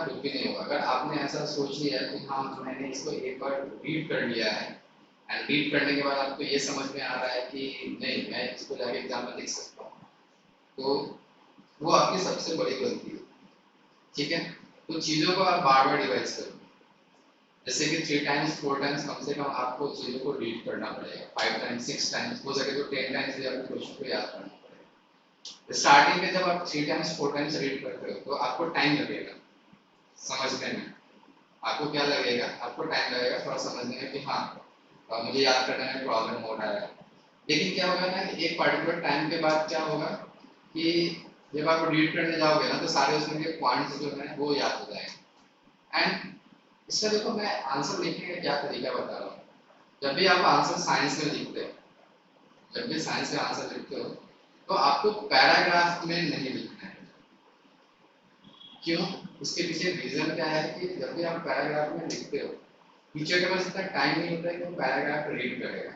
कुछ भी नहीं होगा। अगर आपने ऐसा सोच लिया कि हाँ मैंने इसको एक बार रीड कर लिया है एंड रीड करने के बाद आपको ये समझ में आ रहा है कि नहीं मैं इसको जाके एग्जाम में लिख सकता हूँ, तो वो आपकी सबसे बड़ी गलती है। ठीक है, तो चीज़ों को आप बार बार रिवाइज करो, जैसे कि 3 टाइम्स 4 टाइम्स कम से कम आपको चीज़ों को रीड करना पड़ेगा, 5 टाइम्स 6 टाइम्स, हो सके तो 10 टाइम्स भी आपको क्वेश्चन को याद करना पड़ेगा। स्टार्टिंग में जब आप 3 टाइम्स 4 टाइम्स रीड करते हो तो आपको टाइम लगेगा समझने में। आपको क्या लगेगा, आपको टाइम लगेगा थोड़ा समझने में कि हाँ मुझे याद करने में प्रॉब्लम हो रहा है। लेकिन क्या होगा ना कि एक पर्टिकुलर टाइम के बाद क्या होगा कि जब आप रीड करने जाओगे ना तो सारे उसमें के पॉइंट्स जो है वो याद हो जाएंगे। एंड इसका देखो मैं आंसर लिखने का क्या तरीका बता रहा हूँ। जब भी आप आंसर साइंस में लिखते हो, जब भी साइंस का आंसर लिखते हो तो आपको पैराग्राफ में नहीं लिखना है। क्यों? उसके पीछे रीजन क्या है कि जब भी आप पैराग्राफ में लिखते हो टीचर के पास इतना टाइम नहीं होता है कि वो पैराग्राफ रीड करेगा।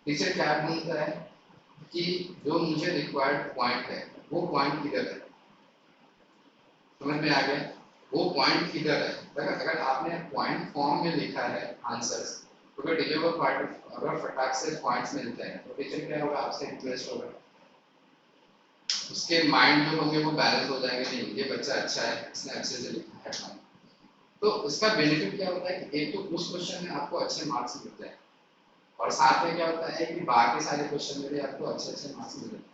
टीचर क्या ढूंढता है कि जो मुझे रिक्वायर्ड पॉइंट है वो पॉइंट किधर है, समझ में आ गया? वो पॉइंट किधर है। अगर आपने पॉइंट फॉर्म में लिखा है आंसर्स तो फिर टीचर को अगर फटाक से पॉइंट्स मिलते हैं तो टीचर क्या होगा, आपसे इंटरेस्ट होगा, उसके माइंड में होंगे वो बैलेंस हो जाएंगे, नहीं ये बच्चा अच्छा है इसने अच्छे से लिखा है। तो उसका बेनिफिट क्या होता है कि एक तो उस क्वेश्चन में आपको अच्छे मार्क्स मिलते हैं और साथ में क्या होता है कि बाकी सारे क्वेश्चन में भी आपको अच्छे अच्छे मार्क्स मिलते हैं।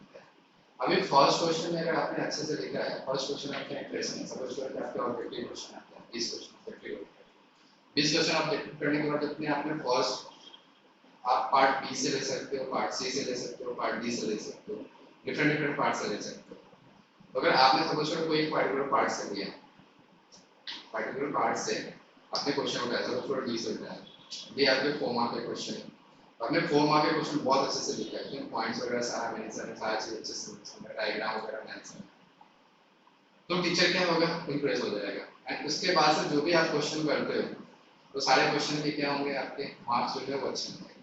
अभी फर्स्ट क्वेश्चन में अगर आपने अच्छे से लिखा है, फर्स्ट क्वेश्चन आपका इंटरेस्ट है, सपोज करो कि आपके ऑब्जेक्टिव क्वेश्चन आता है 20 क्वेश्चन ऑब्जेक्टिव, 20 क्वेश्चन ऑब्जेक्टिव करने के बाद अपने आपने फर्स्ट आप पार्ट बी से ले सकते हो, पार्ट सी से ले सकते हो, पार्ट डी से ले सकते हो, डिफरेंट डिफरेंट पार्ट से ले सकते हो। तो अगर आपने सपोज करो कोई पर्टिकुलर पार्ट से लिया, पर्टिकुलर पार्ट से आपने क्वेश्चन उठाया, सपोज करो 20 उठाया, ये आपके 4 मार्क के क्वेश्चन है, आपने 4 मार्क के क्वेश्चन बहुत अच्छे से लिखा है, उसमें पॉइंट्स वगैरह सारा मेंशन है, सारा चीज अच्छे से मेंशन है, डायग्राम वगैरह मेंशन है, तो टीचर क्या होगा, इंप्रेस हो जाएगा। एंड उसके बाद से जो भी आप क्वेश्चन करते हो तो सारे क्वेश्चन के क्या होंगे, आपके मार्क्स जो है वो अच्छे होंगे।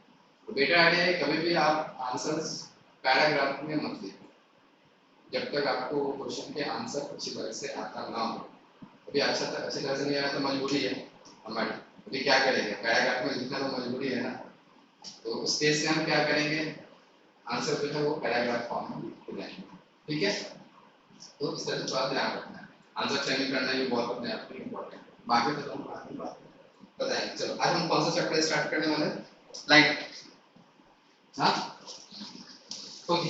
तो बेटर आइडिया है कभी भी आप आंसर्स पैराग्राफ में मत लिखो जब तक आपको क्वेश्चन के आंसर अच्छी तरह से आता ना हो। अभी अच्छी तरह से नहीं आया तो मजबूरी है हमारी, अभी क्या करेंगे, पैराग्राफ में लिखना तो मजबूरी है ना। तो उस केस में हम क्या करेंगे, आंसर जो है वो पैराग्राफ फॉर्म में लिख देंगे। ठीक है, तो इस तरह से थोड़ा ध्यान रखना है, आंसर चेंज करना भी बहुत अपने आप में इम्पोर्टेंट है। बाकी तो हम बाद में बात बताएंगे। चलो आज हम कौन सा चैप्टर स्टार्ट करने वाले हैं, लाइट। हाँ ओके,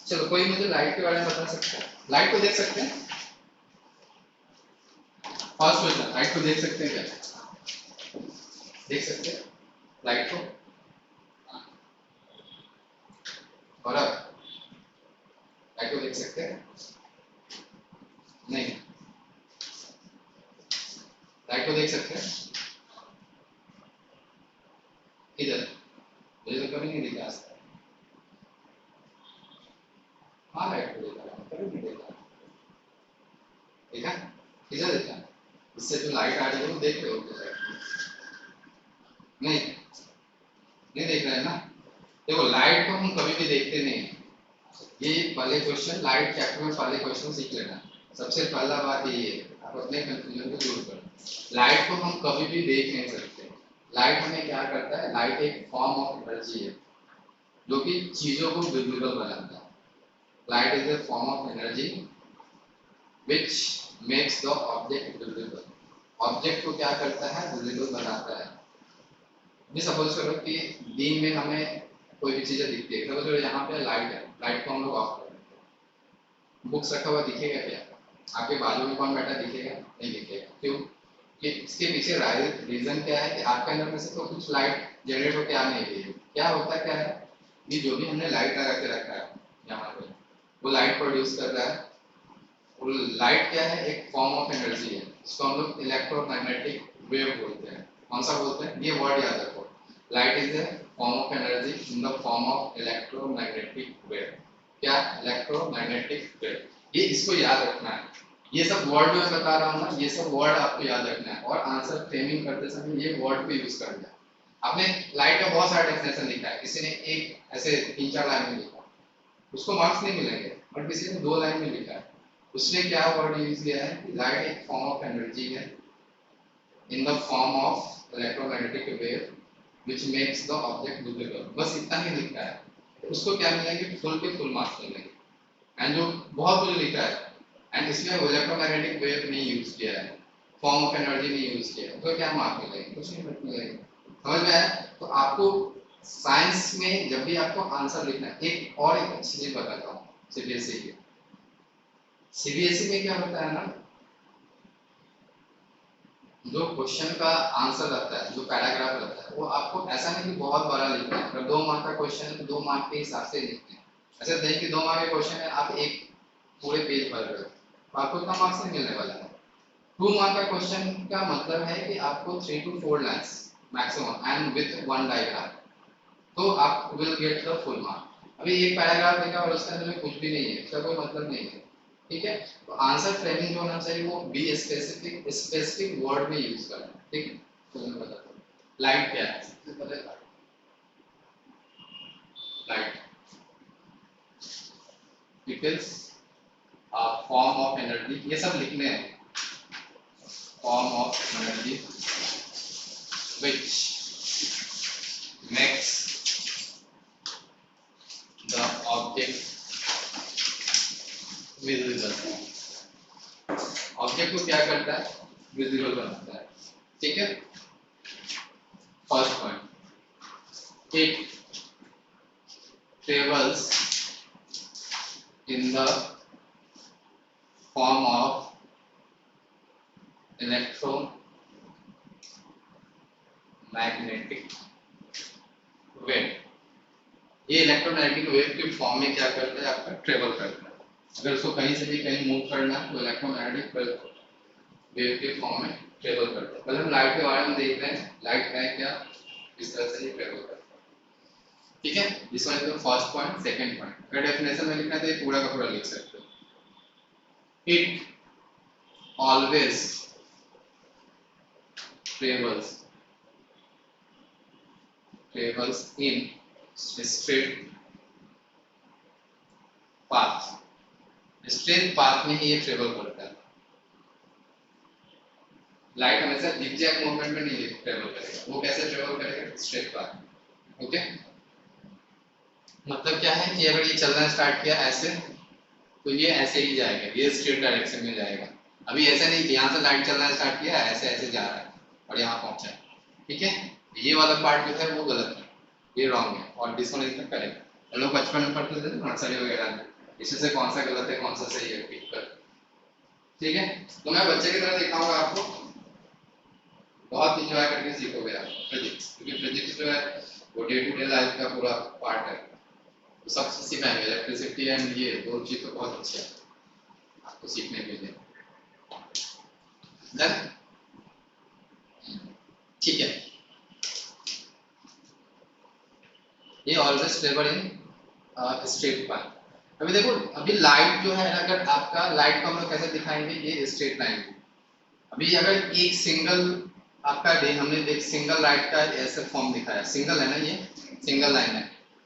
चलो कोई मुझे लाइट के बारे में बता सकता है, लाइट को देख सकते हैं, फर्स्ट क्वेश्चन, लाइट को देख सकते हैं क्या, देख सकते हैं लाइट को, और अब लाइट को देख सकते हैं नहीं, लाइट को देख सकते हैं इधर, मुझे तो कभी नहीं दिखा आज तक। हाँ लाइट को देखा, कभी नहीं देखा, देखा किधर देखा, इससे जो लाइट आ रही है वो देख रहे हो क्या, नहीं नहीं देख रहे हैं ना। देखो लाइट को हम कभी भी देखते नहीं हैं, ये पहले क्वेश्चन लाइट चैप्टर में पहले क्वेश्चन सीख लेना। सबसे पहला बात ये है, आप अपने कंफ्यूजन को दूर करो, लाइट को हम कभी भी देख नहीं सकते। लाइट हमें क्या करता है, लाइट एक फॉर्म ऑफ एनर्जी है जो कि चीजों को विजिबल बनाता है। Light is a form of energy which makes the object visible. Object को क्या करता है, विजिबल बनाता है। भी सपोज करो कि दिन में हमें कोई भी चीजें दिखती है, सपोज करो यहाँ पे लाइट है, लाइट को हम लोग ऑफ कर देते हैं, बुक्स रखा हुआ दिखेगा क्या, आपके बाजू में कौन बैठा दिखेगा, नहीं दिखेगा। क्यों? कि इसके पीछे रीजन क्या है कि आपके अंदर में से तो कुछ लाइट जनरेट होकर आ नहीं रही है। क्या होता क्या है, ये जो भी हमने लाइट लगा के रखा है यहाँ पे, वो लाइट प्रोड्यूस कर रहा है। और लाइट क्या है, एक फॉर्म ऑफ एनर्जी है, इसको हम लोग इलेक्ट्रोमैग्नेटिक वेव बोलते हैं। कौन सा बोलते हैं, ये वर्ड याद रखो, light is a form of energy in the form of electromagnetic wave. क्या, इलेक्ट्रोमैग्नेटिक वेव, ये इसको याद रखना है। ये सब वर्ड जो मैं बता रहा हूँ ना, ये सब वर्ड आपको याद रखना है और आंसर फ्रेमिंग करते समय ये वर्ड को यूज करना है। आपने लाइट का बहुत सारा डेफिनेशन लिखा है, किसी ने एक ऐसे 3-4 लाइन में लिखा, उसको मार्क्स नहीं मिलेंगे, और किसी ने 2 लाइन में लिखा है उसने क्या वर्ड यूज किया है, लाइट एक फॉर्म ऑफ एनर्जी है in the form of electromagnetic wave which makes the object visible. बस इतना ही लिखा है, तो उसको क्या मिलेंगे, फुल के फुल मार्क्स मिलेंगे। एंड जो बहुत कुछ लिखा है एंड इसमें इलेक्ट्रोमैग्नेटिक वेव नहीं यूज किया है, फॉर्म ऑफ एनर्जी नहीं यूज किया है, तो क्या मार्क मिलेंगे, कुछ नहीं मिलेंगे। समझ में आया? तो आपको साइंस में जब भी आपको आंसर लिखना है, एक और एक अच्छी चीज बताता हूँ सीबीएसई के। सीबीएसई में क्या होता है ना, जो क्वेश्चन का आंसर रहता है, जो पैराग्राफ रहता है, वो आपको ऐसा नहीं कि बहुत बड़ा लिखना है। अगर 2 मार्क का क्वेश्चन है तो 2 मार्क के हिसाब से लिखते हैं। ऐसा नहीं कि 2 मार्क का क्वेश्चन है आप एक पूरे पेज भर रहे हो, तो आपको इतना मार्क्स नहीं मिलने वाला है। 2 मार्क का क्वेश्चन का मतलब है कि आपको 3 to 4 lines maximum and with 1 diagram, तो आप will get the full mark. अभी एक पैराग्राफ देखा और उसके अंदर कुछ भी नहीं है, उसका कोई मतलब नहीं है। ठीक है, तो आंसर फ्रेमिंग जो होना चाहिए वो बी स्पेसिफिक, स्पेसिफिक वर्ड में यूज करना है। ठीक है, तो मैं बताता हूँ लाइट क्या है। सबसे पहले light it is a form of energy, ये सब लिखने हैं, form of energy which makes the object visible. Object को क्या करता है, विजिबल बनाता है। ठीक है, first point, it travels in the form of electromagnetic wave। ये इलेक्ट्रोमैग्नेटिक वेव के फॉर्म में क्या करता है, आपका ट्रेवल करता है। अगर उसको कहीं से भी कहीं मूव करना है तो इलेक्ट्रोमैग्नेटिक वेव के फॉर्म में ट्रेवल करता है। पहले हम लाइट के बारे में देख रहे हैं, लाइट है क्या, इस तरह से ये ट्रेवल करता है। ठीक है, this one is the first point. Second point, अगर डेफिनेशन में लिखना है तो ये पूरा का पूरा लिख सकते हो। It always travels in straight path, straight path में ही ये ट्रेवल करता है। लाइट हमेशा zigzag मूवमेंट में नहीं ट्रेवल करेगा, वो कैसे ट्रेवल करेगा, स्ट्रेट पाथ। ओके, मतलब क्या है कि अगर ये चलना स्टार्ट किया ऐसे, तो ये ऐसे ही जाएगा, ये स्ट्रेट डायरेक्शन में जाएगा। अभी ऐसा नहीं कि यहाँ से लाइट चलना स्टार्ट किया ऐसे ऐसे जा रहा है और यहाँ पहुंचा। ठीक है, ये वाला पार्ट जो है वो गलत है, ये रॉन्ग है, और दिस वन इज करेक्ट। हम लोग बचपन में पढ़ते थे नर्सरी वगैरह में, इसमें से कौन सा गलत है कौन सा सही है पिक कर। ठीक है, तो मैं बच्चे की तरह दिखाऊंगा आपको, बहुत इंजॉय करके सीखोगे आप फिजिक्स, क्योंकि फिजिक्स जो है वो डे टू डे लाइफ का पूरा पार्ट है। तो सबसे सिखाएंगे इलेक्ट्रिसिटी एंड ये दो चीज तो बहुत अच्छी है आपको सीखने के लिए। डन, ठीक है। ये always travel in straight path. अभी देखो, अभी लाइट जो है, अगर आपका लाइट को हम लोग कैसे दिखाएंगे, ये स्ट्रेट लाइन। अभी अगर एक सिंगल आपका डे, हमने देख सिंगल लाइट का ऐसे फॉर्म दिखाया, सिंगल है ना, ये सिंगल लाइन है,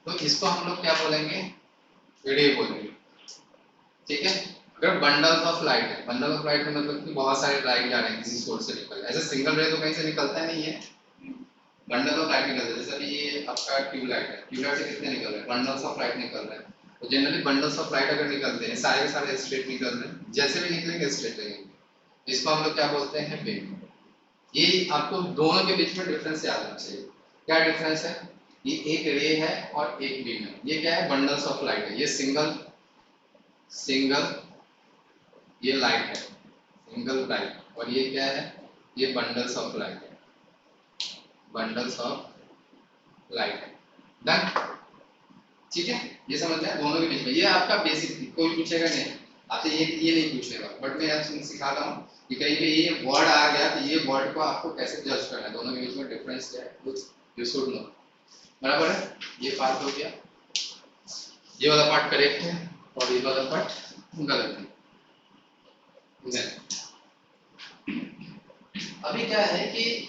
तो इसको हम लोग क्या बोलेंगे, रे बोलेंगे। ठीक है, अगर बंडल्स ऑफ लाइट है, बंडल ऑफ लाइट का मतलब कि बहुत सारे लाइट जा रहे हैं किसी सोर्स से निकल, ऐसे सिंगल रे तो कहीं से निकलता नहीं है, बंडल ऑफ लाइट निकलते हैं। जैसे अभी ये आपका ट्यूबलाइट है, ट्यूबलाइट से कितने निकल रहे हैं, बंडल्स ऑफ लाइट निकल रहे हैं। तो जनरली बंडल्स ऑफ लाइट अगर निकलते हैं सारे के सारे स्ट्रेट निकल रहे हैं, जैसे भी निकलेंगे स्ट्रेट लगेंगे। इसको हम लोग क्या बोलते हैं, बीम। ये आपको दोनों के बीच में डिफरेंस याद रखना चाहिए। क्या डिफरेंस है, ये एक रे है और एक बीम है। ये क्या है, बंडल्स ऑफ लाइट है, ये सिंगल ये लाइट है, सिंगल लाइट, और ये क्या है, ये बंडल्स ऑफ लाइट है, बंडल्स ऑफ लाइट है। डन, ठीक है, ये समझ में आया दोनों के बीच में। ये आपका बेसिक, कोई पूछेगा नहीं आपसे, ये नहीं पूछने वाला, बट मैं आज सिखाता हूँ कि कहीं पे ये वर्ड आ गया तो ये वर्ड को आपको कैसे जज करना है, दोनों के बीच में डिफरेंस क्या है, कुछ यू शुड नो। बराबर है, ये पार्ट हो गया, ये वाला पार्ट करेक्ट है और ये वाला पार्ट गलत है। अभी क्या है कि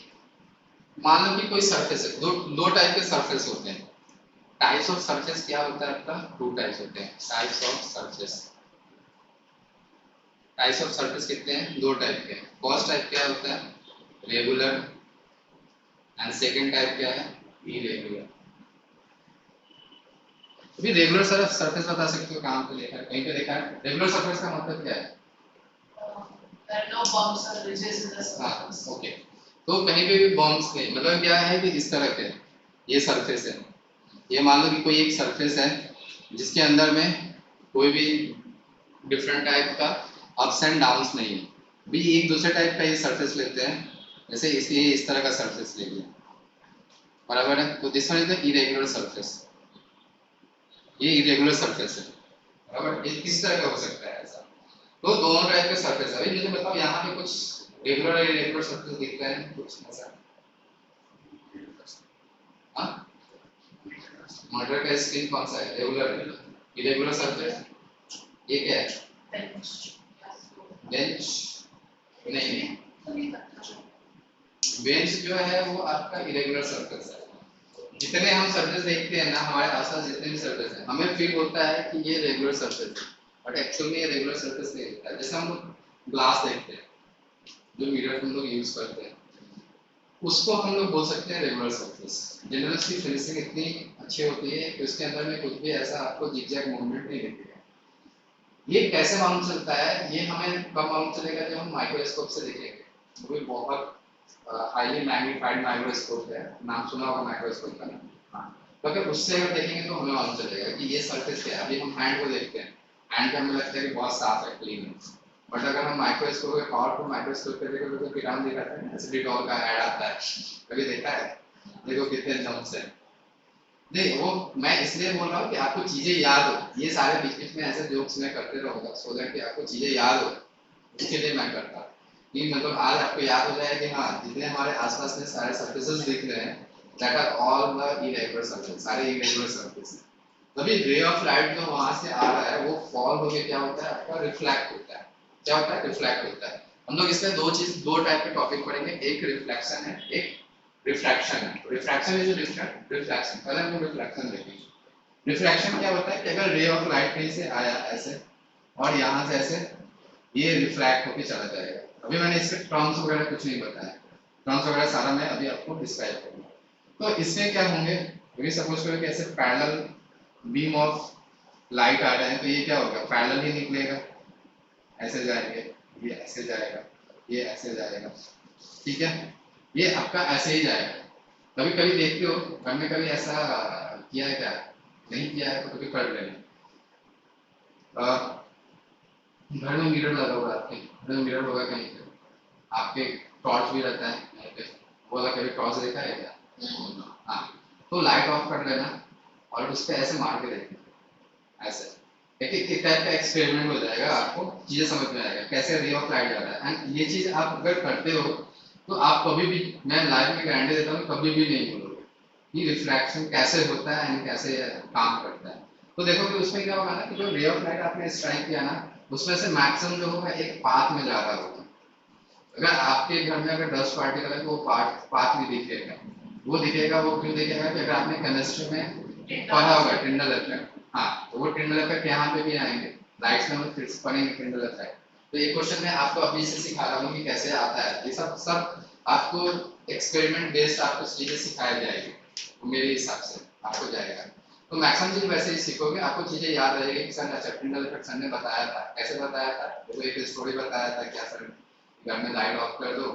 मान लो कि कोई सरफेस है, दो टाइप के सरफेस होते हैं। टाइप्स ऑफ सरफेस क्या होता है आपका, 2 टाइप्स होते हैं, types of surface. Types of surface कितने हैं? दो टाइप के। फर्स्ट टाइप क्या होता है? रेगुलर, एंड सेकंड टाइप क्या है? इरेगुलर। अभी रेगुलर सरफेस बता सकते हो कहाँ पे लिखा है? कहीं पे लिखा है? रेगुलर सरफेस का मतलब क्या है? there are no bumps or ridges in the हाँ, surface. ओके। तो कहीं पे भी बॉम्ब्स नहीं, मतलब क्या है कि इस तरह के ये सरफेस है, ये मान लो कि कोई एक सरफेस है जिसके अंदर में कोई भी डिफरेंट टाइप का अप्स एंड डाउन्स नहीं है। भी एक दूसरे टाइप का ये सरफेस लेते हैं, जैसे इस तरह का सरफेस ले लिया, बराबर है? तो this one is the irregular surface, ये इरेगुलर सरफेस है, बराबर? ये किस तरह का हो सकता है ऐसा? तो दोनों टाइप के सरफेस है। अभी मुझे बताओ यहाँ पे कुछ रेगुलर और इरेगुलर सरफेस दिख रहे हैं कुछ ऐसा? हाँ, मटर का स्किन कौन सा है? रेगुलर है। इरेगुलर सरफेस ये क्या है? बेंच नहीं, बेंच जो है वो आपका इरेगुलर सरफेस है। जितने हम सरफेस देखते हैं ना हमारे आसपास, जितने भी सरफेस हैं, हमें फील होता है कि ये रेगुलर सरफेस है, बट एक्चुअल में ये रेगुलर सरफेस नहीं होता है। जैसे हम ग्लास देखते हैं, जो मिरर हम लोग यूज करते हैं, उसको हम लोग बोल सकते हैं रेगुलर सरफेस। जनरली उसकी फिनिशिंग इतनी अच्छी होती है कि उसके अंदर में कुछ भी ऐसा आपको जिगजैग मूवमेंट नहीं दिखेगा। ये कैसे मालूम चलता है? ये हमें कब मालूम चलेगा? जब हम माइक्रोस्कोप से देखेंगे, वो भी बहुत हाईली मैग्नीफाइड माइक्रोस्कोप है, नाम सुना होगा माइक्रोस्कोप का नाम। हाँ, तो अगर उससे अगर देखेंगे तो हमें मालूम चलेगा कि ये सरफेस क्या है। अभी हम हैंड को देखते हैं, हैंड पे हमें लगता है कि बहुत साफ है, क्लीन है, बट अगर हम माइक्रोस्कोप पे, पावरफुल माइक्रोस्कोप पे देखो तो कीटाणु दिखाते हैं, जैसे डिटॉल का ऐड आता है, कभी देखा है? देखो कितने जम्स है। नहीं, वो मैं इसलिए बोल रहा हूँ कि आपको चीजें याद हो। ये सारे बीच बीच में ऐसे जोक्स मैं करते रहूंगा सो दैट कि आपको चीजें याद हो, इसके लिए मैं करता हूँ कि मतलब आज आपको याद हो जाए कि हाँ, जितने हमारे आसपास में सारे सरफेसेस दिख रहे हैं, that are all the irregular surface, सारे इरेगुलर सरफेस हैं। तभी रे ऑफ लाइट जो वहां से आ रहा है वो फॉल होके क्या होता है? आपका रिफ्लेक्ट होता है। क्या होता है? रिफ्लेक्ट होता है। हम लोग इसमें दो टाइप के टॉपिक पढ़ेंगे, एक रिफ्लेक्शन है, एक रिफ्रैक्शन है। रिफ्रैक्शन इज रिफ्लेक्शन, पहले हम लोग रिफ्लेक्शन देखेंगे। रिफ्रैक्शन क्या होता है कि अगर रे ऑफ लाइट कहीं से आया ऐसे और यहाँ से ऐसे, ये रिफ्रैक्ट होके चला जाएगा। अभी मैंने इसके टर्म्स वगैरह कुछ नहीं बताया, टर्म्स वगैरह सारा मैं अभी आपको डिस्क्राइब करूंगा। तो इसमें क्या होंगे? अभी सपोज करो कि ऐसे पैरेलल बीम ऑफ लाइट आ रहे हैं, तो ये क्या होगा? पैरेलल ही निकलेगा, ऐसे जाएंगे, ये ऐसे जाएगा, ये ऐसे जाएगा, ठीक है? ये आपका ऐसे ही जाएगा। कभी कभी देखते हो घर में, कभी ऐसा किया है क्या? नहीं किया है तो कभी कर लेना। घर में मिरर लगा हुआ है, आपके घर में मिरर होगा कहीं पे, आपके टॉर्च भी रहता है कहीं पे, वो वाला कभी टॉर्च देखा है क्या? हाँ, तो लाइट ऑफ कर लेना और उस पर ऐसे मार के देखना, ऐसे एक टाइप का एक्सपेरिमेंट हो जाएगा, आपको चीजें समझ में आएगा कैसे रे ऑफ लाइट जा रहा है। एंड ये चीज आप अगर करते हो तो आप कभी भी, मैं लाइफ में गारंटी देता हूँ, कभी भी नहीं भूलोगे कि रिफ्रैक्शन कैसे होता है एंड कैसे काम करता है। तो देखो कि उसमें क्या होगा ना कि जो रे ऑफ लाइट आपने स्ट्राइक किया ना, उसमें से मैक्सिमम जो होगा एक पाथ में जा रहा होगा। अगर आपके घर में अगर 10 पार्टिकल है तो वो पाथ नहीं दिखेगा। वो दिखेगा, वो क्यों दिखेगा? कि अगर आपने केमिस्ट्री में पढ़ा होगा टिंडल इफेक्ट, हाँ, तो वो टिंडल इफेक्ट यहाँ पे भी आएंगे, लाइट्स में हम फिर से पढ़ेंगे टिंडल इफेक्ट। तो ये क्वेश्चन मैं आपको अभी से सिखा रहा हूँ कि कैसे आता है। ये सब सब आपको एक्सपेरिमेंट बेस्ड आपको चीजें सिखाई जाएगी, तो मेरे हिसाब से आपको जाएगा। तो मैक्सिमम चीज वैसे ही सीखोगे, आपको चीजें याद रहेगी कि सर अच्छा टिंडल इफेक्ट सर ने बताया था, कैसे बताया था, वो एक स्टोरी बताया था क्या सर, घर में लाइट ऑफ कर दो,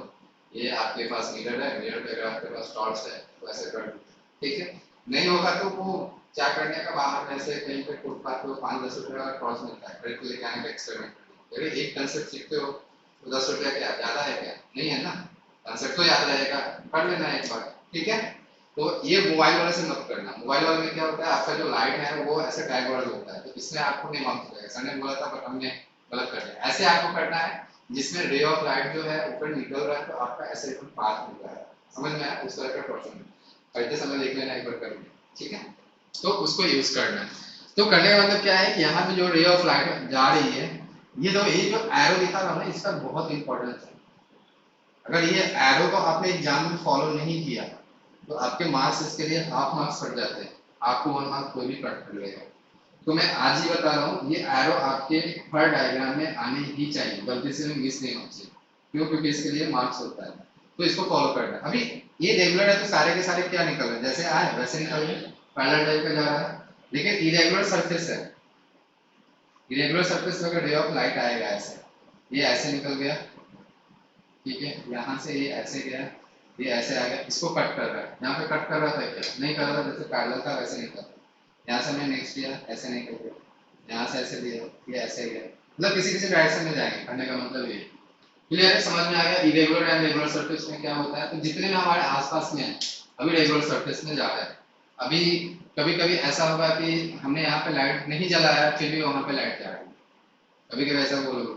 ये आपके पास मिरर है, मिरर पे अगर आपके पास टॉर्च है तो ऐसे कर दो, ठीक है? नहीं होगा तो वो क्या करने का, बाहर में से कहीं पे फुटपाथ पे 5-10 रुपए का टॉर्च मिलता है, खरीद के लेके आने का एक्सपेरिमेंट करना। अगर एक कंसेप्ट सीखते हो तो 10 रुपया क्या ज्यादा है क्या? नहीं है ना, कंसेप्ट तो याद रहेगा, कर लेना एक बार, ठीक है? तो ये मोबाइल वाले से मत करना। मोबाइल वाले में क्या होता है, आपका जो लाइट है वो ऐसे डाइवर्ज होता है, तो इसमें आपको नहीं मालूम चलेगा, सर ने बोला था बट हमने गलत कर दिया। ऐसे आपको करना है जिसमें रे ऑफ लाइट जो है ऊपर निकल रहा है तो आपका ऐसे एक पाथ मिल रहा है, समझ में आया? उस तरह का क्वेश्चन करते समय देख लेना एक बार करके, ठीक है? तो उसको यूज करना है। तो करने का मतलब क्या है कि यहाँ पे जो रे ऑफ लाइट जा रही है, ये जो एरो दिखा रहा हूँ ना, इसका बहुत इंपॉर्टेंस है। अगर ये एरो को आपने एग्जाम में फॉलो नहीं किया तो आपके मार्क्स इसके लिए हाफ मार्क्स कट जाते हैं, आपको 1 मार्क कोई भी कट कर लेगा। तो मैं आज ही बता रहा हूँ, ये एरो आपके हर डायग्राम में आने ही चाहिए, गलती से भी मिस नहीं होना चाहिए। क्यों? क्योंकि इसके लिए मार्क्स होता है, तो इसको फॉलो करना है। अभी ये रेगुलर है तो सारे के सारे क्या निकल रहे हैं, जैसे आए वैसे निकल रहे, पैरेलल टाइप का जा रहा है। लेकिन इरेगुलर सरफेस है, इरेगुलर सरफेस में अगर रे ऑफ लाइट आएगा ऐसे, ये ऐसे निकल गया, ठीक है, यहाँ से ये ऐसे गया, ये ऐसे आ गया, इसको कट कर रहा है, यहाँ पे कट कर रहा था क्या? नहीं कर रहा था, जैसे पैरेलल था वैसे नहीं कर रहा। यहाँ से मैं नेक्स्ट दिया, ऐसे नहीं कर गया, यहाँ से ऐसे दिया, ये ऐसे गया, मतलब किसी किसी डायरेक्शन में जाएंगे, करने का मतलब ये। क्लियर है, समझ में आ गया? इरेगुलर एंड रेगुलर सरफेस में क्या होता है, तो जितने में हमारे आसपास में है, अभी रेगुलर सरफेस में जा रहा है। अभी कभी कभी ऐसा होगा कि हमने यहाँ पे लाइट नहीं जलाया, फिर भी वहाँ पे लाइट जा रही है, कभी कभी ऐसा बोलोगे,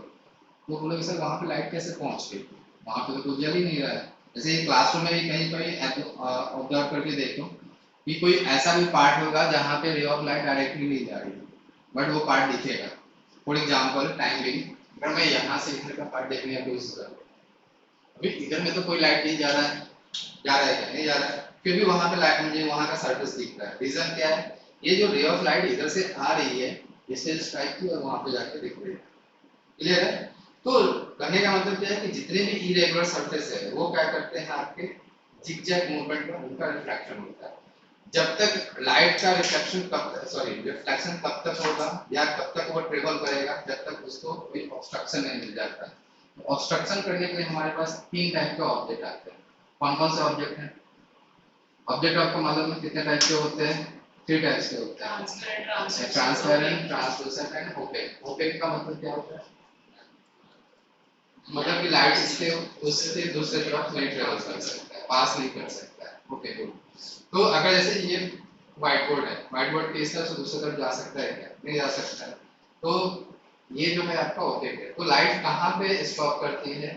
तो बोलोगे सर वहाँ पे लाइट कैसे पहुँच गई, वहाँ पे तो कुछ जल ही नहीं रहा है। जैसे क्लासरूम में भी कहीं कहीं ऑब्जर्व करके देखो कि कोई ऐसा भी पार्ट होगा जहाँ पे रे ऑफ लाइट डायरेक्टली नहीं जा रही है, बट वो पार्ट दिखेगा। फॉर एग्जाम्पल टाइम बिंग, अगर मैं यहाँ से इधर का पार्ट देखने की कोशिश करूँ, अभी इधर में तो कोई लाइट नहीं जा रहा है, जा रहा है क्या? नहीं जा रहा है, फिर भी वहाँ पे लाइट, मुझे वहाँ का सरफेस दिख रहा है। रीजन क्या है? ये जो रे ऑफ लाइट इधर से आ रही है, इससे स्ट्राइक की और वहाँ पे जाके दिख रही है। क्लियर है? तो कहने का मतलब क्या है कि जितने भी इरेगुलर सरफेस है वो क्या करते हैं, आपके जिगजैग मूवमेंट में उनका रिफ्लेक्शन होता है। जब तक लाइट का रिफ्लेक्शन रिफ्लेक्शन कब तक होगा या कब तक वो ट्रेवल करेगा, जब तक उसको कोई ऑब्स्ट्रक्शन नहीं मिल जाता है। ऑब्स्ट्रक्शन करने के लिए हमारे पास 3 टाइप के ऑब्जेक्ट आते हैं। कौन कौन से ऑब्जेक्ट हैं? ऑब्जेक्ट आपको मालूम है कितने टाइप के होते हैं? 3 टाइप्स के होते हैं, transparent, translucent and opaque. Opaque का मतलब क्या होता है? मतलब कि लाइट इसके उससे दूसरे तरफ नहीं ट्रेवल कर सकता है, पास नहीं कर सकता है। Okay good. तो अगर जैसे ये व्हाइट बोर्ड है, व्हाइट बोर्ड के इस तरफ से दूसरी तरफ जा सकता है क्या? नहीं जा सकता है। तो ये जो है आपका ओपेक है। तो लाइट कहाँ पे स्टॉप करती है,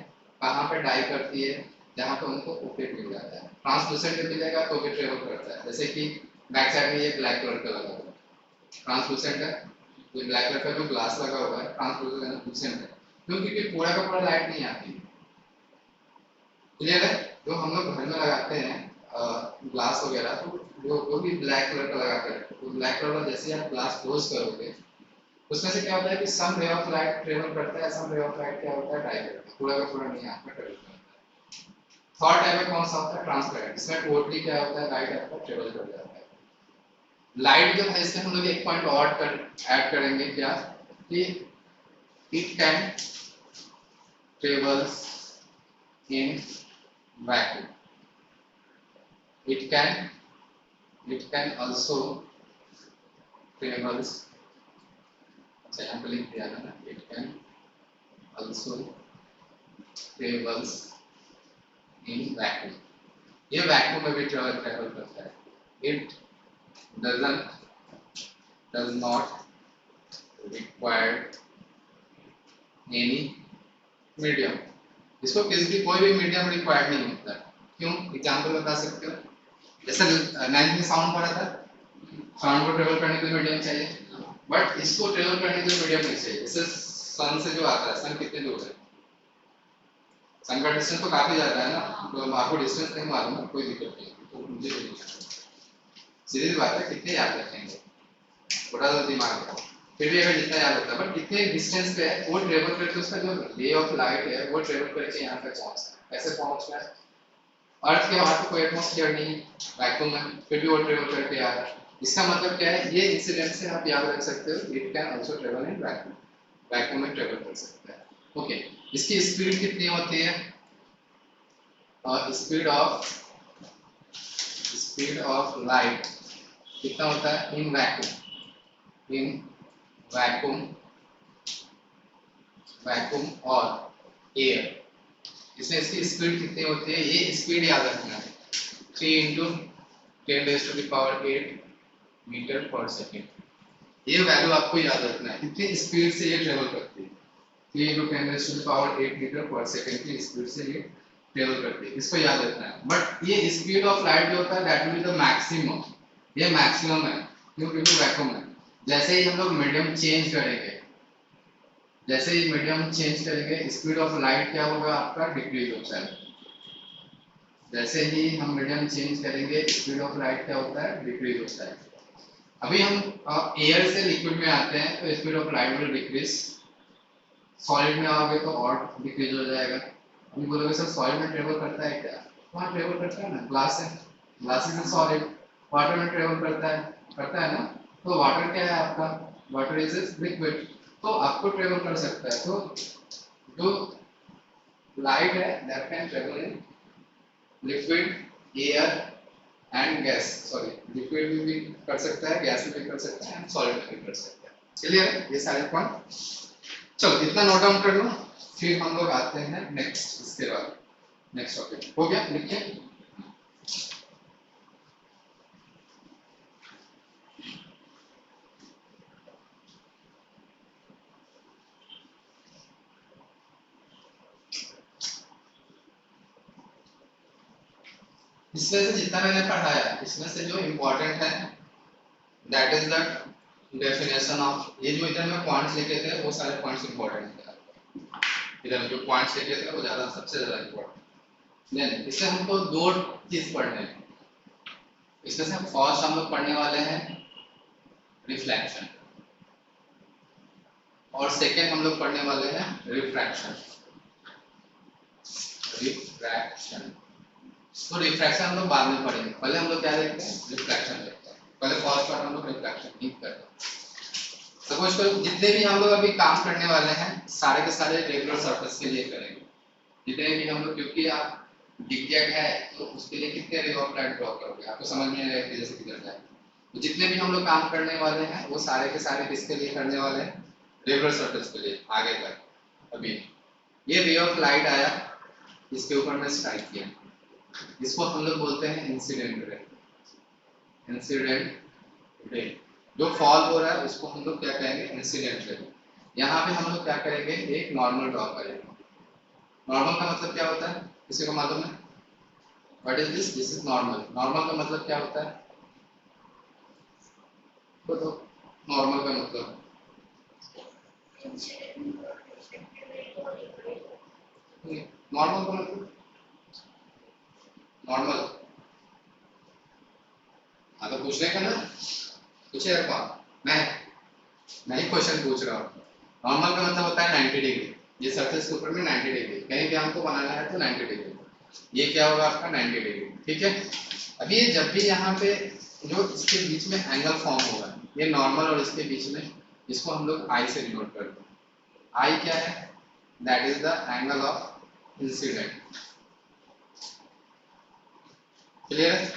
कहाँ पे डाई करती है? जहाँ पे उनको ओपेक मिल जाता है। ट्रांसलूसेंट मिलेगा तो भी ट्रेवल करता है, जैसे कि बैक साइड में ये ब्लैक कलर का लगा हुआ है, ट्रांसलूसेंट है। ये ब्लैक कलर का जो ग्लास लगा हुआ है ट्रांसलूसेंट है, क्योंकि पूरा का पूरा लाइट नहीं आती। क्लियर है? जो हम लोग घर में लगाते हैं ग्लास वगैरह, तो वो भी ब्लैक कलर का लगा कर, तो ब्लैक कलर का जैसे आप ग्लास क्लोज करोगे, उसमें से क्या होता है कि सम रे ऑफ लाइट ट्रेवल करता है, सम रे ऑफ लाइट क्या होता है, डाई करता है, पूरा का पूरा नहीं आपका ट्रेवल करता है। थर्ड टाइप में कौन सा होता है? ट्रांसपेरेंट। इसमें टोटली क्या होता है, लाइट आपका ट्रेवल कर जाता है। लाइट जो है इसमें हम लोग एक पॉइंट और ऐड करेंगे, क्या कि it can travels in vacuum. It can also travels. अच्छा यहाँ पे लिख दिया ना, it can also travels in vacuum. ये वैक्यूम में भी ट्रेवल करता है। It does not require any medium. इसको किसी भी कोई भी मीडियम रिक्वायर्ड नहीं होता। क्यों? एग्जांपल बता सकते हो? जैसे 9th में साउंड पढ़ा था, साउंड को ट्रेवल करने के लिए मीडियम चाहिए, बट इसको ट्रेवल करने के लिए मीडियम नहीं चाहिए। जैसे सन से जो आता है, सन कितने दूर है? सन का डिस्टेंस तो काफी ज्यादा है ना, तो आपको डिस्टेंस नहीं मालूम है, कोई दिक्कत नहीं, तो मुझे सीधी बात है, कितने याद रखेंगे, थोड़ा सा दिमाग लगाओ, फिर भी अगर जितना याद होता है, बट कितने डिस्टेंस पे है वो ट्रेवल करके, उसका जो रे ऑफ लाइट है वो ट्रेवल करके यहाँ तक पहुँचता है। कैसे पहुँचना है? अर्थ के बाहर तो कोई एटमॉस्फेयर नहीं है, वैक्यूम है, फिर भी वो ट्रेवल करके आ रहा है। इसका मतलब क्या है? ये इंसिडेंट से आप याद रख सकते हो, it can also travel in vacuum, vacuum में ट्रेवल कर सकता है। ओके, इसकी स्पीड कितनी होती है? स्पीड ऑफ लाइट कितना होता है इन वैक्यूम? इन वैक्यूम और एयर, इसमें इसकी स्पीड कितनी होती है? ये स्पीड याद रखना है, 3 × 10⁸ मीटर पर सेकेंड। ये वैल्यू आपको याद रखना है, कितनी स्पीड से ये ट्रेवल करती है। 3 × 10⁸ मीटर पर सेकेंड की स्पीड से ये ट्रेवल करती है, इसको याद रखना है। बट ये स्पीड ऑफ लाइट जो होता है that will be the maximum, ये मैक्सिमम है, क्योंकि वैक्यूम है। जैसे ही हम लोग मीडियम चेंज करेंगे, जैसे ही मीडियम चेंज करेंगे, स्पीड ऑफ लाइट क्या होगा आपका? डिक्रीज होता है। जैसे ही हम मीडियम चेंज करेंगे, स्पीड ऑफ लाइट क्या होता है? डिक्रीज होता है। अभी हम एयर से लिक्विड में आते हैं तो speed of light will decrease, solid में आओगे तो और डिक्रीज हो जाएगा। अभी बोलोगे सर सॉलिड में ट्रेवल करता है क्या? हाँ ट्रेवल करता है ना, ग्लास है, ग्लास इज सॉलिड। वाटर में ट्रेवल करता है ना। तो वाटर क्या है आपका? वाटर इज लिक्विड, तो आपको ट्रेवल कर सकता है। तो जो लाइट है that can travel in liquid, air and gas, sorry liquid में भी कर सकता है, गैस में भी कर सकता है एंड सॉलिड में भी कर सकता है। क्लियर है ये सारे पॉइंट? चलो इतना नोट डाउन कर लो, फिर हम लोग आते हैं नेक्स्ट, इसके बाद नेक्स्ट टॉपिक हो गया, लिखिए। इसमें से जितना मैंने पढ़ाया, इसमें से जो इम्पोर्टेंट है that is the definition of, ये जो इधर में पॉइंट्स लिखे थे वो सारे पॉइंट्स इंपॉर्टेंट है। इधर जो पॉइंट्स लिखे थे वो ज्यादा सबसे ज्यादा इंपॉर्टेंट नहीं, इससे हमको दो चीज पढ़ने हैं। इसमें से फर्स्ट हम लोग पढ़ने वाले हैं रिफ्लेक्शन, और सेकेंड हम लोग पढ़ने वाले हैं रिफ्रैक्शन। रिफ्रैक्शन तो रिफ्रैक्शन हम लोग बाद में पढ़ेंगे, पहले हम लोग क्या देखते हैं? रिफ्लेक्शन देखते हैं। पहले फर्स्ट पार्ट हम लोग रिफ्लेक्शन ही करते हैं। सपोज करो जितने भी हम लोग अभी काम करने वाले हैं सारे के सारे रेगुलर सरफेस के लिए करेंगे। जितने भी हम लोग, क्योंकि आप डिग्जेक्ट है तो उसके लिए कितने रे ऑफ लाइट ड्रॉ करोगे, आपको समझ में आएगा कि जैसे किधर जाए। तो जितने भी हम लोग काम करने वाले हैं वो सारे के सारे किसके लिए करने वाले हैं? रेगुलर सरफेस के लिए। आगे तक अभी ये रे ऑफ लाइट आया, इसके ऊपर में स्ट्राइक किया, इसको हम लोग बोलते हैं इंसिडेंट रे। इंसिडेंट रे जो फॉल हो रहा है उसको हम लोग क्या कहेंगे? Incident ray. यहाँ पे हम लोग क्या करेंगे? एक नॉर्मल ड्रॉ करेंगे। नॉर्मल का मतलब क्या होता है किसी को मालूम है? What is this? This is normal. Normal का मतलब क्या होता है बताओ? नॉर्मल का मतलब नॉर्मल का मतलब नॉर्मल, हाँ तो पूछने का ना, पूछे यार बात, मैं ही क्वेश्चन पूछ रहा हूँ। नॉर्मल का मतलब होता है 90 डिग्री, ये सरफेस के ऊपर में 90 डिग्री, कहीं भी हमको बनाना है तो 90 डिग्री, ये क्या होगा आपका 90 डिग्री। ठीक है। अभी ये जब भी यहाँ पे जो इसके बीच में एंगल फॉर्म होगा, ये नॉर्मल और इसके बीच में, इसको हम लोग आई से डिनोट करते हैं। आई क्या है? That is the angle of incident. Clear है?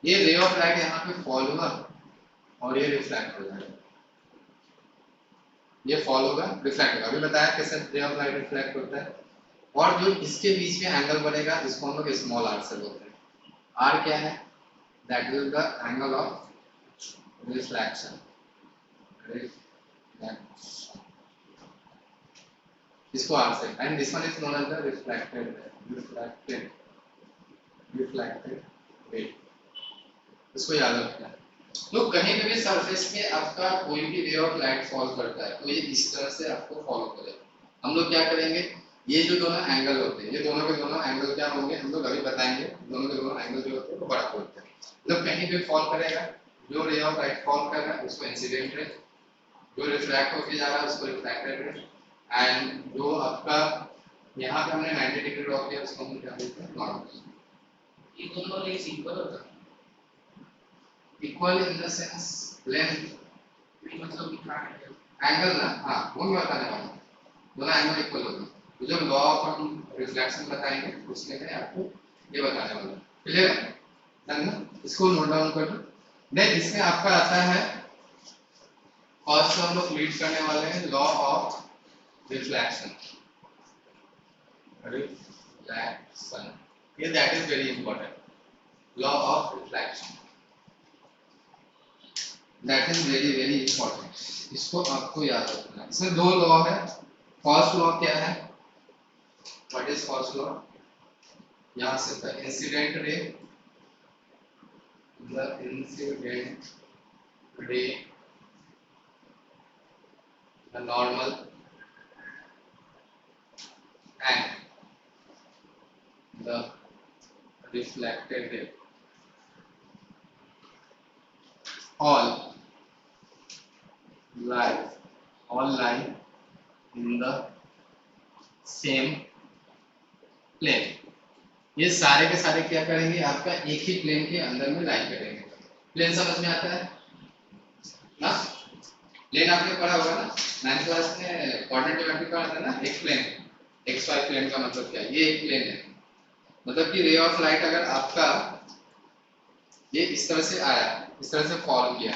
ये रे ऑफ लाइट यहाँ पे फॉल होगा और ये रिफ्लेक्ट हो जाएगा, ये फॉल होगा रिफ्लेक्ट होगा। अभी बताया कैसे रे ऑफ लाइट रिफ्लेक्ट होता है। और जो इसके बीच में एंगल बनेगा इसको हम लोग स्मॉल आर से बोलते हैं। आर क्या है? That is the angle of reflection. इसको आर से, and this one is known as the reflected ray. इसको याद रखना है। तो कहीं पे भी सरफेस पे आपका कोई भी रे ऑफ लाइट फॉल करता है तो ये इस तरह से आपको फॉलो करेगा। हम लोग क्या करेंगे? ये जो दोनों एंगल होते हैं, ये दोनों के दोनों एंगल क्या होंगे हम लोग अभी बताएंगे। दोनों के दोनों एंगल जो होते हैं वो बराबर होते हैं। मतलब कहीं पे फॉल करेगा, जो रे ऑफ लाइट फॉल कर रहा है उसको इंसिडेंट रे, जो रिफ्रैक्ट होके जा रहा है उसको रिफ्रैक्टेड रे, एंड जो आपका यहाँ पे हमने 90 डिग्री ड्रॉ किया उसको हम क्या बोलते हैं? नॉर्मल। ये दोनों रेस इक्वल होता है, equal in the sense length, मतलब कितना है एंगल ना, हाँ वो मैं बताने वाला हूँ। दोनों एंगल इक्वल होगा, तो जो लॉ ऑफ हम रिफ्लेक्शन बताएंगे उसमें मैं आपको ये बताने वाला हूँ। क्लियर है? डन ना? इसको नोट डाउन कर लो। देन इसमें आपका आता है फर्स्ट हम लोग रीड करने वाले हैं लॉ ऑफ रिफ्लेक्शन। रिफ्लेक्शन ये that is very important. Law of reflection that is very very important, इसको आपको याद रखना है। इसमें दो लॉ है। फर्स्ट लॉ क्या है? What is first law? यहाँ से the incident ray, the normal and the reflected ray all the same plane. ये सारे के सारे क्या करेंगे, आपका एक ही प्लेन के अंदर में लाई करेंगे। प्लेन समझ में आता है ना? प्लेन आपने पढ़ा होगा ना 9th क्लास में, कोऑर्डिनेट ज्योमेट्री पढ़ा था ना। एक प्लेन, एक्स वाई प्लेन का मतलब क्या है, ये एक प्लेन है। मतलब कि रे ऑफ लाइट अगर आपका ये इस तरह से आया, इस तरह से फॉल किया,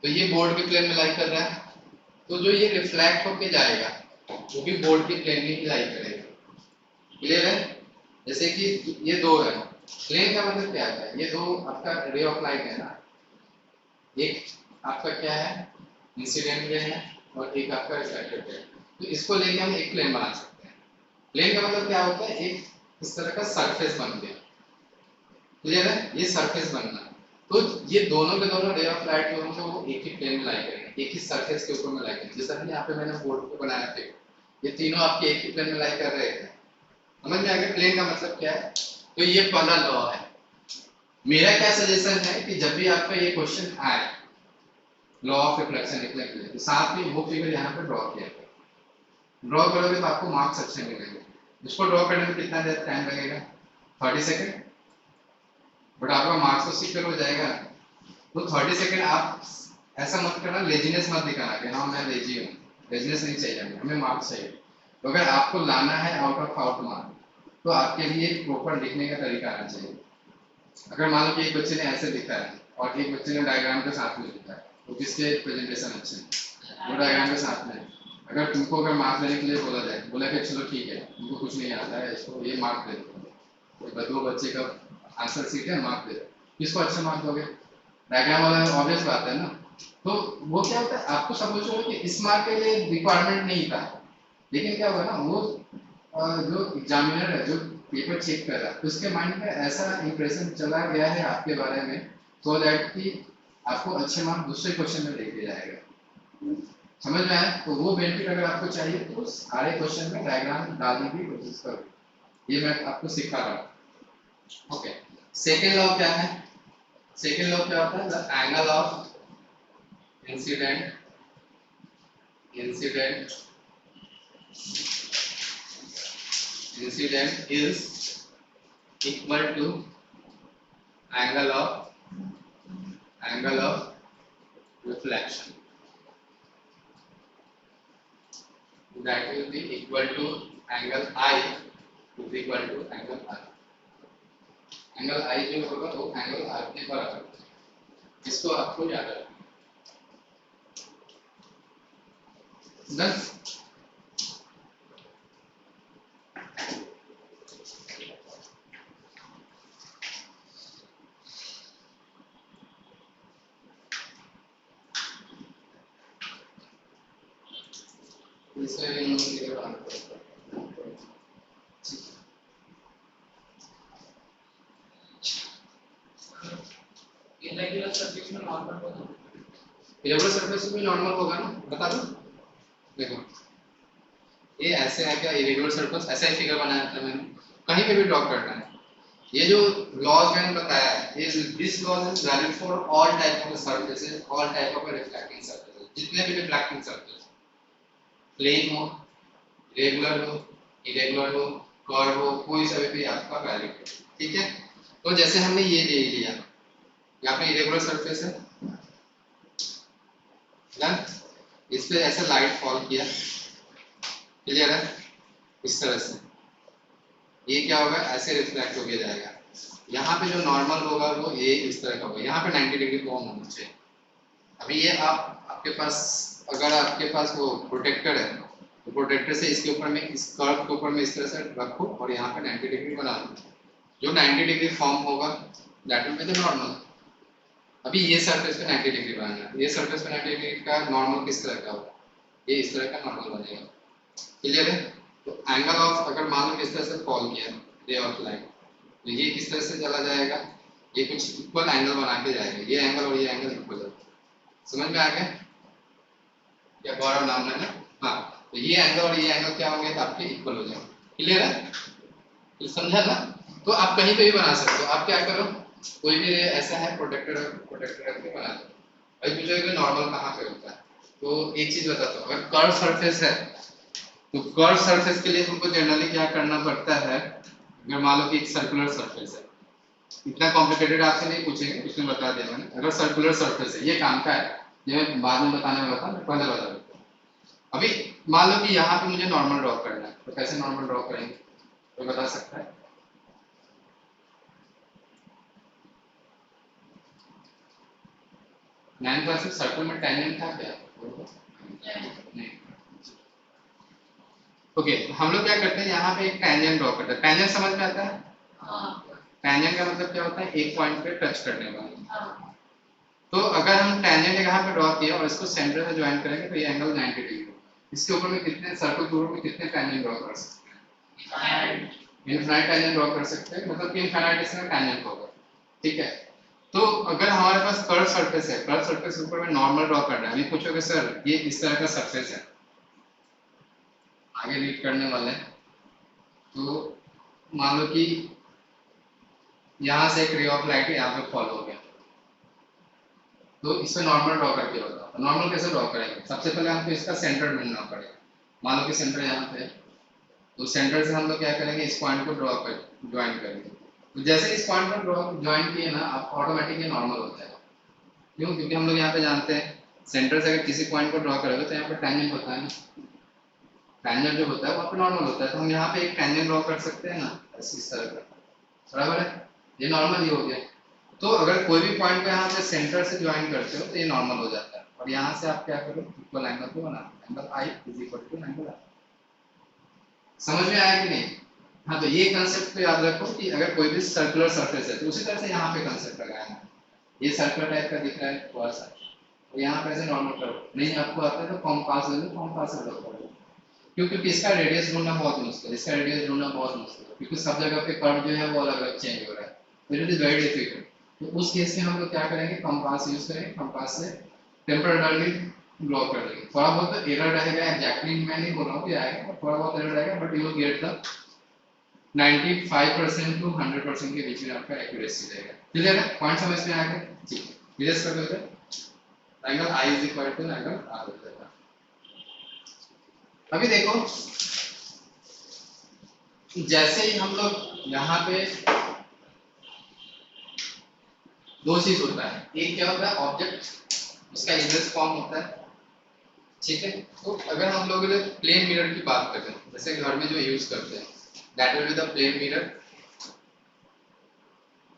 तो ये बोर्ड के प्लेन में लाई कर रहा है, तो जो ये रिफ्लेक्ट होके जाएगा वो भी बोर्ड के प्लेन में ही लाई करेगा। क्लियर है? जैसे कि ये दो है, प्लेन का मतलब क्या है, ये दो आपका रे ऑफ लाइट है ना, एक आपका क्या है इंसिडेंट रे है और एक आपका रिफ्लेक्टेड रे। तो इसको लेके हम एक प्लेन बना सकते हैं। प्लेन का मतलब क्या होता है, एक इस तरह का सरफेस बन गया। क्लियर है? ये सरफेस बनना, तो ये दोनों के दोनों रे ऑफ लाइट जो होंगे वो एक ही प्लेन में लाई करेंगे, एक ही सरफेस के ऊपर में लाई करेंगे। जैसा कि यहाँ पे मैंने बोर्ड पे बनाया था, ये तीनों आपके एक ही प्लेन में लाई कर रहे हैं। समझ में आ गया प्लेन का मतलब क्या है? तो ये पहला लॉ है। मेरा क्या सजेशन है कि जब भी आपका ये क्वेश्चन आए लॉ ऑफ रिफ्लेक्शन लिखने के लिए, तो साथ में वो फिगर यहाँ पे ड्रॉ किया करो। ड्रॉ करोगे तो आपको मार्क्स अच्छे मिलेंगे। इसको ड्रॉ करने में कितना देर टाइम लगेगा, 30 सेकंड, बट आपका मार्क्स तो सिक्योर हो जाएगा। तो 30 सेकंड आप ऐसा मत करना, लेजीनेस मत दिखाना कि हाँ मैं लेजी हूँ, लेजीनेस नहीं चाहिए हमें मार्क्स चाहिए। तो अगर आपको लाना है आउट ऑफ आउट मार्क, तो आपके लिए प्रॉपर लिखने का तरीका आना चाहिए। अगर मान लो कि एक बच्चे ने ऐसे लिखा है और एक बच्चे ने डायग्राम के साथ में लिखा है, तो किसके प्रेजेंटेशन अच्छे हैं, वो डायग्राम के साथ में। अगर तुमको अगर मार्क्स देने के लिए बोला जाए, बोला कि चलो ठीक है तुमको कुछ नहीं आता है, इसको ये मार्क दे दो, तो दो बच्चे का आंसर सीट है, मार्क दे दो, किसको अच्छा मार्क दोगे? डायग्राम वाला, ऑब्वियस बात है ना। तो वो क्या होता है, आपको सपोज हो कि इस मार्क के लिए रिक्वायरमेंट नहीं था, लेकिन क्या हुआ ना, वो जो एग्जामिनर है, जो पेपर चेक कर रहा है, उसके माइंड में ऐसा इंप्रेशन चला गया है आपके बारे में, तो दैट कि आपको अच्छे मार्क दूसरे क्वेश्चन में लेके जाएगा। समझ में आया? तो वो बेनिफिट अगर आपको चाहिए तो सारे क्वेश्चन में डायग्राम डालने की कोशिश करो। ये मैं आपको सिखा रहा हूँ। ओके, सेकेंड लॉ क्या है? सेकेंड लॉ क्या होता है, the angle of incident is equal to angle of reflection. That will be equal to angle I is equal to angle R. Angle I जो होगा वो एंगल R के बराबर है। इसको आपको याद रखना। Done? इरेगुलर सरफेस में नॉर्मल होगा, इरेगुलर सरफेस में नॉर्मल होगा ना, बता दो। देखो ये ऐसे है क्या, इरेगुलर सरफेस ऐसा ही फिगर बनाया था मैंने, कहीं पे भी ड्रॉ करना है। ये जो लॉज मैंने बताया है, this laws is valid for all type of surfaces, all type of reflecting surfaces, जितने भी रिफ्लेक्टिंग सरफेस, प्लेन हो, रेगुलर हो, इरेगुलर हो, कर्व हो, कोई सा भी आपका वैलिड है। ठीक है? तो जैसे हमने ये ले लिया, यहाँ पे इरेगुलर सरफेस है ना, इस पे ऐसे लाइट फॉल किया, क्लियर है? इस तरह से ये क्या होगा, ऐसे रिफ्लेक्ट होके जाएगा। यहाँ पे जो नॉर्मल होगा वो ये इस तरह का होगा, यहाँ पे 90 डिग्री कौन होना चाहिए। अभी ये आपके पास, अगर आपके पास वो प्रोटेक्टर है, तो प्रोटेक्टर से इसके ऊपर में, इस कर्व के ऊपर में इस तरह से रखो और यहाँ पे 90 डिग्री बना लो। जो 90 डिग्री फॉर्म होगा that will be the normal. अभी ये सरफेस पे 90 डिग्री बनाना है, ये सरफेस पे 90 डिग्री का नॉर्मल किस तरह का होगा, ये इस तरह का नॉर्मल बनेगा। क्लियर है? तो एंगल ऑफ, अगर मान लो इस तरह से फॉल किया रे ऑफ लाइट, तो ये किस तरह से चला जाएगा, ये कुछ इक्वल एंगल बना के जाएगा, ये एंगल और ये एंगल इक्वल है। समझ में आ गया क्या? गौरव नाम है ना? हाँ, तो ये एंगल और ये एंगल क्या होंगे, तो आपके इक्वल हो जाएंगे। क्लियर है? तो समझा ना? तो आप कहीं पे भी बना सकते हो। आप क्या करो, कोई भी ऐसा है प्रोटेक्टर रख के बना दो। भाई पूछोगे नॉर्मल कहाँ पे होता है, तो एक चीज बताता हूँ, अगर कर्व सरफेस है तो कर्व सरफेस के लिए हमको जनरली क्या करना पड़ता है, अगर मान लो कि एक सर्कुलर सरफेस है, इतना कॉम्प्लिकेटेड आपसे नहीं पूछेंगे, उसमें बता दिया मैंने। अगर सर्कुलर सरफेस है, ये काम का है, ये मैं बाद में बताने वाला था, मैं पहले बता देता हूँ। अभी मान लो कि यहाँ पे मुझे नॉर्मल ड्रॉ करना है, तो कैसे नॉर्मल ड्रॉ करेंगे, तो बता सकता है? नाइन क्लास में सर्कल में टेंजेंट था क्या? नहीं। ओके, हम लोग क्या करते हैं, यहाँ पे एक टेंजेंट ड्रॉ करते हैं। टेंजेंट समझ में आता है? टेंजेंट का मतलब क्या होता है, एक पॉइंट पे टच करने वाला। तो अगर हम टेंजेंट यहाँ पे ड्रॉ किया और इसको सेंटर से ज्वाइन करेंगे तो ये एंगल 90 डिग्री होगा। इसके ऊपर में कितने सर्कल के ऊपर में कितने टेंजेंट ड्रॉ कर सकते हैं? इनफाइनाइट टेंजेंट ड्रॉ कर सकते हैं, मतलब कि इनफाइनाइट इसमें टेंजेंट होगा। ठीक है, तो अगर हमारे पास कर्व सरफेस है, कर्व सरफेस के ऊपर में नॉर्मल ड्रॉ करना है, अभी पूछोगे सर ये इस तरह का सरफेस है, आगे रीड करने वाले हैं। तो मान लो कि यहाँ से एक रे ऑफ लाइट यहाँ पे फॉल हो गया, तो इसमें नॉर्मल ड्रॉ करके बताओ। तो नॉर्मल कैसे ड्रॉ करेंगे, सबसे पहले हमको इसका सेंटर ढूंढना पड़ेगा। मान लो कि सेंटर यहाँ पे है, तो सेंटर से हम लोग क्या करेंगे, इस पॉइंट को ड्रॉ कर ज्वाइन करेंगे। तो जैसे इस पॉइंट को ड्रॉ ज्वाइन किए ना, आप ऑटोमेटिकली नॉर्मल हो जाएगा। क्यों? क्योंकि हम लोग यहाँ पे जानते हैं सेंटर से अगर किसी पॉइंट को ड्रॉ करोगे तो यहाँ पे टेंजेंट होता है ना, टेंजेंट जो होता है वहाँ पे नॉर्मल होता है। तो हम यहाँ पे एक टेंजेंट ड्रॉ कर सकते हैं ना, इस तरह का, बराबर है, ये नॉर्मल ही हो गया। तो अगर कोई भी पॉइंट को यहाँ पे सेंटर से ज्वाइन करते हो तो ये नॉर्मल हो जाता है, और यहाँ से आप क्या करो, इक्वल एंगल को बनाना, angle I is equal to angle i. समझ में आया कि नहीं? हाँ, तो ये कंसेप्ट को याद रखो कि अगर कोई भी सर्कुलर सरफेस है तो उसी तरह से यहाँ पे कंसेप्ट लगाना है। ये सर्कुलर टाइप का दिख रहा है थोड़ा सा, तो यहाँ पे ऐसे नॉर्मल करो, नहीं आपको आता है तो कॉम्पास ले लो, कॉम्पास से ड्रॉ करो। क्योंकि इसका रेडियस ढूंढना बहुत मुश्किल है, इसका रेडियस ढूंढना बहुत मुश्किल है, क्योंकि सब जगह पे कर्व जो है वो अलग अलग चेंज हो रहा है, इट इज वेरी डिफिकल्ट। तो उस केस में हम लोग क्या करेंगे, कंपास यूज करेंगे, कंपास से टेम्परेरी ड्रॉ कर देंगे। थोड़ा बहुत एरर रहेगा, एग्जैक्टली मैं नहीं बोल रहा हूँ कि आएगा, थोड़ा बहुत एरर रहेगा, but you will get the 95% to 100% के बीच में आपका एक्यूरेसी रहेगा। क्लियर है? पॉइंट समझ में आ गया? ठीक है, क्लियर कर देते हैं। Angle I is equal to angle R हो जाएगा। अभी देखो, जैसे ही हम लोग यहाँ पे दो चीज होता है, एक क्या होता है ऑब्जेक्ट, उसका इमेज फॉर्म होता है। ठीक है, तो अगर हम लोग प्लेन मिरर की बात करते हैं, जैसे घर में जो यूज करते हैं, that will be the plane mirror.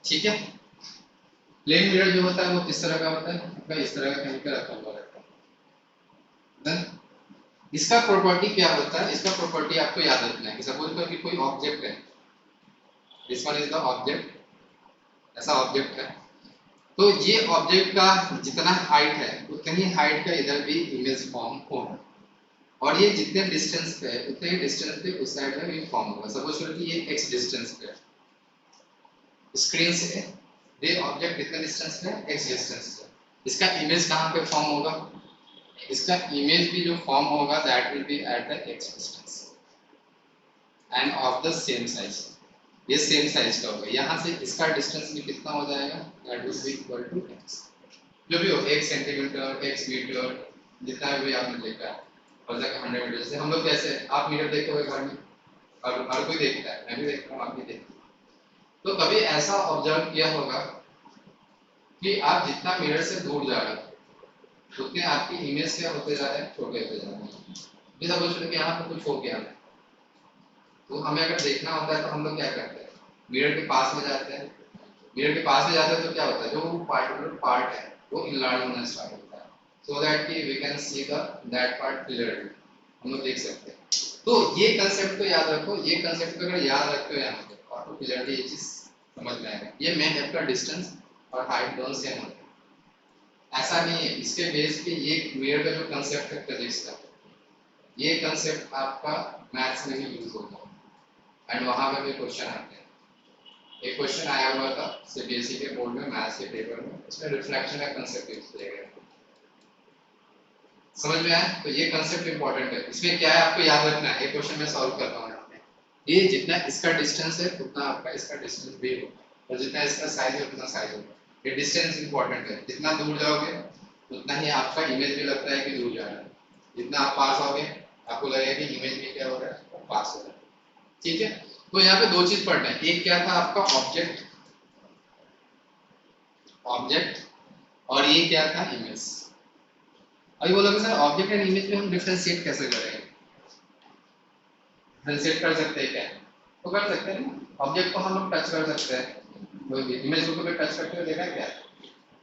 ठीक है, प्लेन मिरर जो होता है वो किस तरह का होता है, आपका इस तरह का कहीं पे रखा हुआ रहता है। देन इसका प्रॉपर्टी क्या होता है, इसका प्रॉपर्टी आपको याद रखना है कि सपोज करो कि कोई ऑब्जेक्ट है, this one is the object, ऐसा ऑब्जेक्ट है, तो ये ऑब्जेक्ट का जितना हाइट है उतनी ही हाइट का इधर भी इमेज फॉर्म होगा, और ये जितने डिस्टेंस पे है उतने ही डिस्टेंस पे उस साइड में भी फॉर्म होगा। सपोज करो कि ये x डिस्टेंस पे है स्क्रीन से, ये ऑब्जेक्ट कितने डिस्टेंस पे है, x डिस्टेंस पे, इसका इमेज कहाँ पे फॉर्म होगा, इसका इमेज भी जो फॉर्म होगा that will B at the x distance end of the same size, ये सेम साइज का होगा। यहाँ से इसका डिस्टेंस भी कितना हो जाएगा, that will be equal to x, जो भी हो 1 सेंटीमीटर, x मीटर, जितना भी आपने देखा है, और जगह 100 मीटर। जैसे हम लोग कैसे, आप मीटर देखते हुए घर में, और हर कोई देखता है, मैं भी देखता हूँ, आप भी देखते हैं। तो कभी ऐसा ऑब्जर्व किया होगा कि आप जितना मिरर से दूर जा रहे हो उतने आपकी इमेज क्या होते जा रहे हैं, छोटे होते जा रहे हैं। जैसे सपोज करो कि यहाँ पर कुछ हो गया है, तो हमें अगर देखना होता है तो हम लोग क्या करते हैं, मिरर के पास में जाते हैं, मिरर के पास में जाते हैं तो क्या होता है, जो पार्टिकुलर पार्ट है वो इनलार्ज होना स्टार्ट होता है, सो दैट कि we can see the that part clearly, हम लोग देख सकते हैं। तो ये कंसेप्ट को याद रखो, ये कंसेप्ट को अगर याद रखते हो यहाँ पे आपको क्लियरली ये चीज समझ में आएगा। ये मेन आपका डिस्टेंस और हाइट दोनों सेम होते हैं, ऐसा नहीं है। इसके बेस पे ये मिरर का जो कंसेप्ट है फिजिक्स का, ये कंसेप्ट आपका मैथ्स में भी यूज होता है, एंड वहां पे भी क्वेश्चन आते हैं। एक क्वेश्चन आया हुआ था सीबीएसई के बोर्ड में, मैथ्स के पेपर में, इसमें रिफ्लेक्शन का कंसेप्ट यूज किया गया। समझ में आया? तो ये कंसेप्ट इंपॉर्टेंट है। इसमें क्या है आपको याद रखना है, एक क्वेश्चन मैं सॉल्व करता हूँ यहाँ पे, ये जितना इसका डिस्टेंस है उतना आपका इसका डिस्टेंस भी होगा, और जितना इसका साइज है उतना साइज होगा। ये डिस्टेंस इंपॉर्टेंट है, जितना दूर जाओगे उतना ही आपका इमेज भी लगता है कि दूर जा रहा है, जितना आप पास आओगे आपको लगेगा कि इमेज में क्या हो रहा है, वो पास हो रहा है। ठीक है, तो यहाँ पे दो चीज पढ़ना है, एक क्या था आपका ऑब्जेक्ट, ऑब्जेक्ट, और ये क्या था इमेज। अभी बोलोगे सर ऑब्जेक्ट एंड इमेज में हम डिफरेंशिएट कैसे करेंगे, डिफरेंशिएट कर सकते हैं क्या, तो कर सकते हैं ना। ऑब्जेक्ट को हम लोग टच कर सकते हैं, कोई भी इमेज को कभी टच करते हुए देखा है क्या,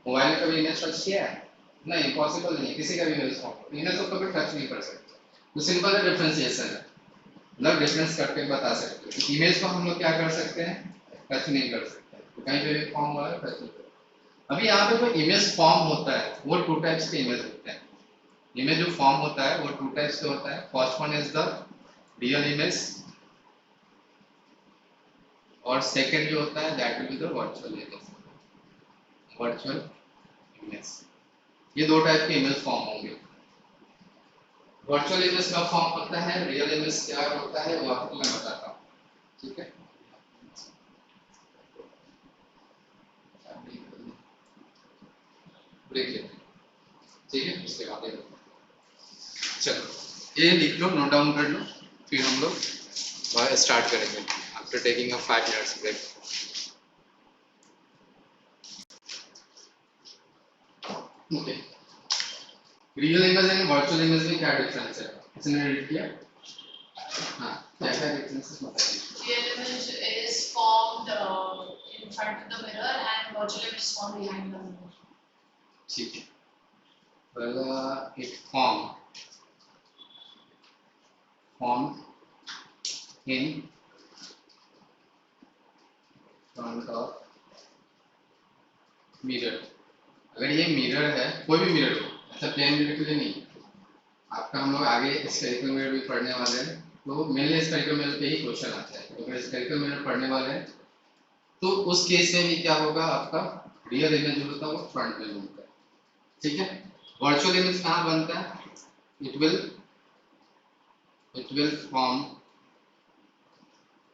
मोबाइल में कभी इमेज टच किया है, नहीं पॉसिबल नहीं है, किसी का भी इमेज फॉर्म इमेज को कभी टच नहीं कर सकते। तो सिंपल है डिफरेंशिएशन है, मतलब डिफरेंस करके बता सकते हैं। इमेज को हम लोग क्या कर सकते हैं, टच नहीं कर सकते, तो कहीं पे भी फॉर्म वाला टच नहीं कर। अभी यहाँ पे कोई इमेज फॉर्म होता है वो टू टाइप्स के इमेज होते हैं। इमेज जो फॉर्म होता है वो टू टाइप्स के होता है, first one is the real image और सेकंड जो होता है that will be the virtual image, virtual image. ये दो टाइप के इमेज फॉर्म होंगे। वर्चुअल इमेज का फॉर्म होता है, रियल इमेज क्या होता है वो आपको मैं बताता हूँ, ठीक है। ब्रेक लेते हैं, ठीक है, उसके बाद चलो ये लिख लो, नोट डाउन कर लो, फिर हम लोग स्टार्ट करेंगे after taking a 5 minutes break. Okay, real image and virtual image में क्या डिफरेंस है, इसने रीड किया, हाँ क्या क्या डिफरेंसेस बताइए। Real image is formed in front of the mirror and virtual image is formed behind the mirror. ठीक है, पहला एक form in front of mirror. अगर ये मिरर है, कोई भी मिरर हो, ऐसा प्लेन मिरर के लिए नहीं, आपका हम लोग आगे स्फेरिकल मिरर भी पढ़ने वाले हैं, तो मेनली स्फेरिकल मिरर पे ही क्वेश्चन आता है। तो अगर स्फेरिकल मिरर पढ़ने वाले हैं तो उस केस में भी क्या होगा, आपका रियल इमेज जो होता है वो फ्रंट में बनता है, ठीक है। वर्चुअल इमेज कहाँ बनता है, it will form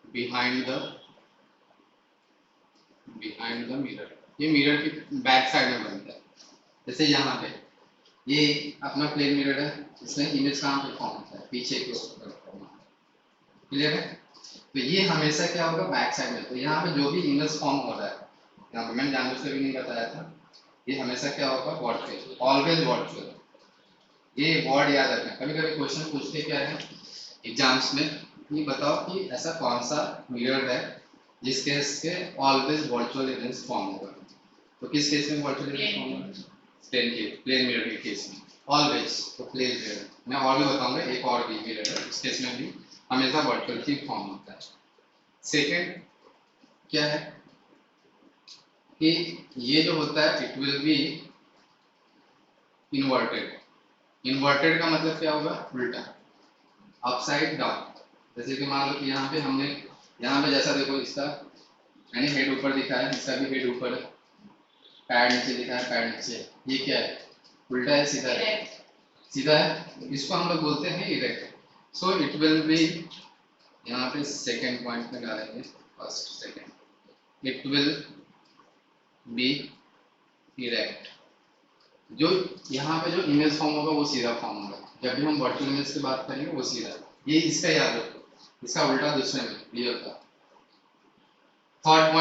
behind the mirror. ये मिरर की बैक साइड में बनता है, जैसे यहाँ पे ये अपना प्लेन मिरर है, इसमें इमेज कहाँ पे फॉर्म होता है, पीछे की ओर फॉर्म होता है, क्लियर है। तो ये हमेशा क्या होगा, बैक साइड में। तो यहाँ पे जो भी इमेज फॉर्म हो रहा है, यहाँ पे मैंने जानबूझ के भी नहीं बताया था, ये हमेशा क्या होगा, वर्चुअल, ऑलवेज वर्चुअल। ये वर्ड याद रखना, कभी कभी क्वेश्चन पूछते क्या है एग्जाम्स में, ये बताओ कि ऐसा कौन सा मिरर है जिस केस के ऑलवेज वर्चुअल इमेज फॉर्म होगा। तो किस केस में वर्चुअल इमेज फॉर्म होगा, प्लेन मिरर के केस में ऑलवेज। तो प्लेन मिरर मैं और भी बताऊंगा, एक और भी मिरर है उस केस में भी हमेशा वर्चुअल ही फॉर्म होता है। सेकंड क्या है कि ये जो होता है it will be inverted. Inverted का मतलब क्या होगा, उल्टा, अपसाइड डाउन। जैसे कि मान लो कि यहाँ पे हमने, यहाँ पे जैसा देखो इसका यानी हेड ऊपर दिखा है, इसका भी हेड ऊपर है, पैड नीचे दिखा है, पैड नीचे, ये क्या है, उल्टा है सीधा है, सीधा है, इसको हम लोग बोलते हैं erect. So it will be, यहाँ पे सेकेंड पॉइंट में डालेंगे, first second, it will be erect. जो यहाँ पे जो इमेज फॉर्म होगा वो सीधा फॉर्म होगा, जब भी हम वर्चुअल इमेज की बात करेंगे वो सीधा, ये इसका याद रखो, इसका उल्टा दूसरे में ये होता। थर्ड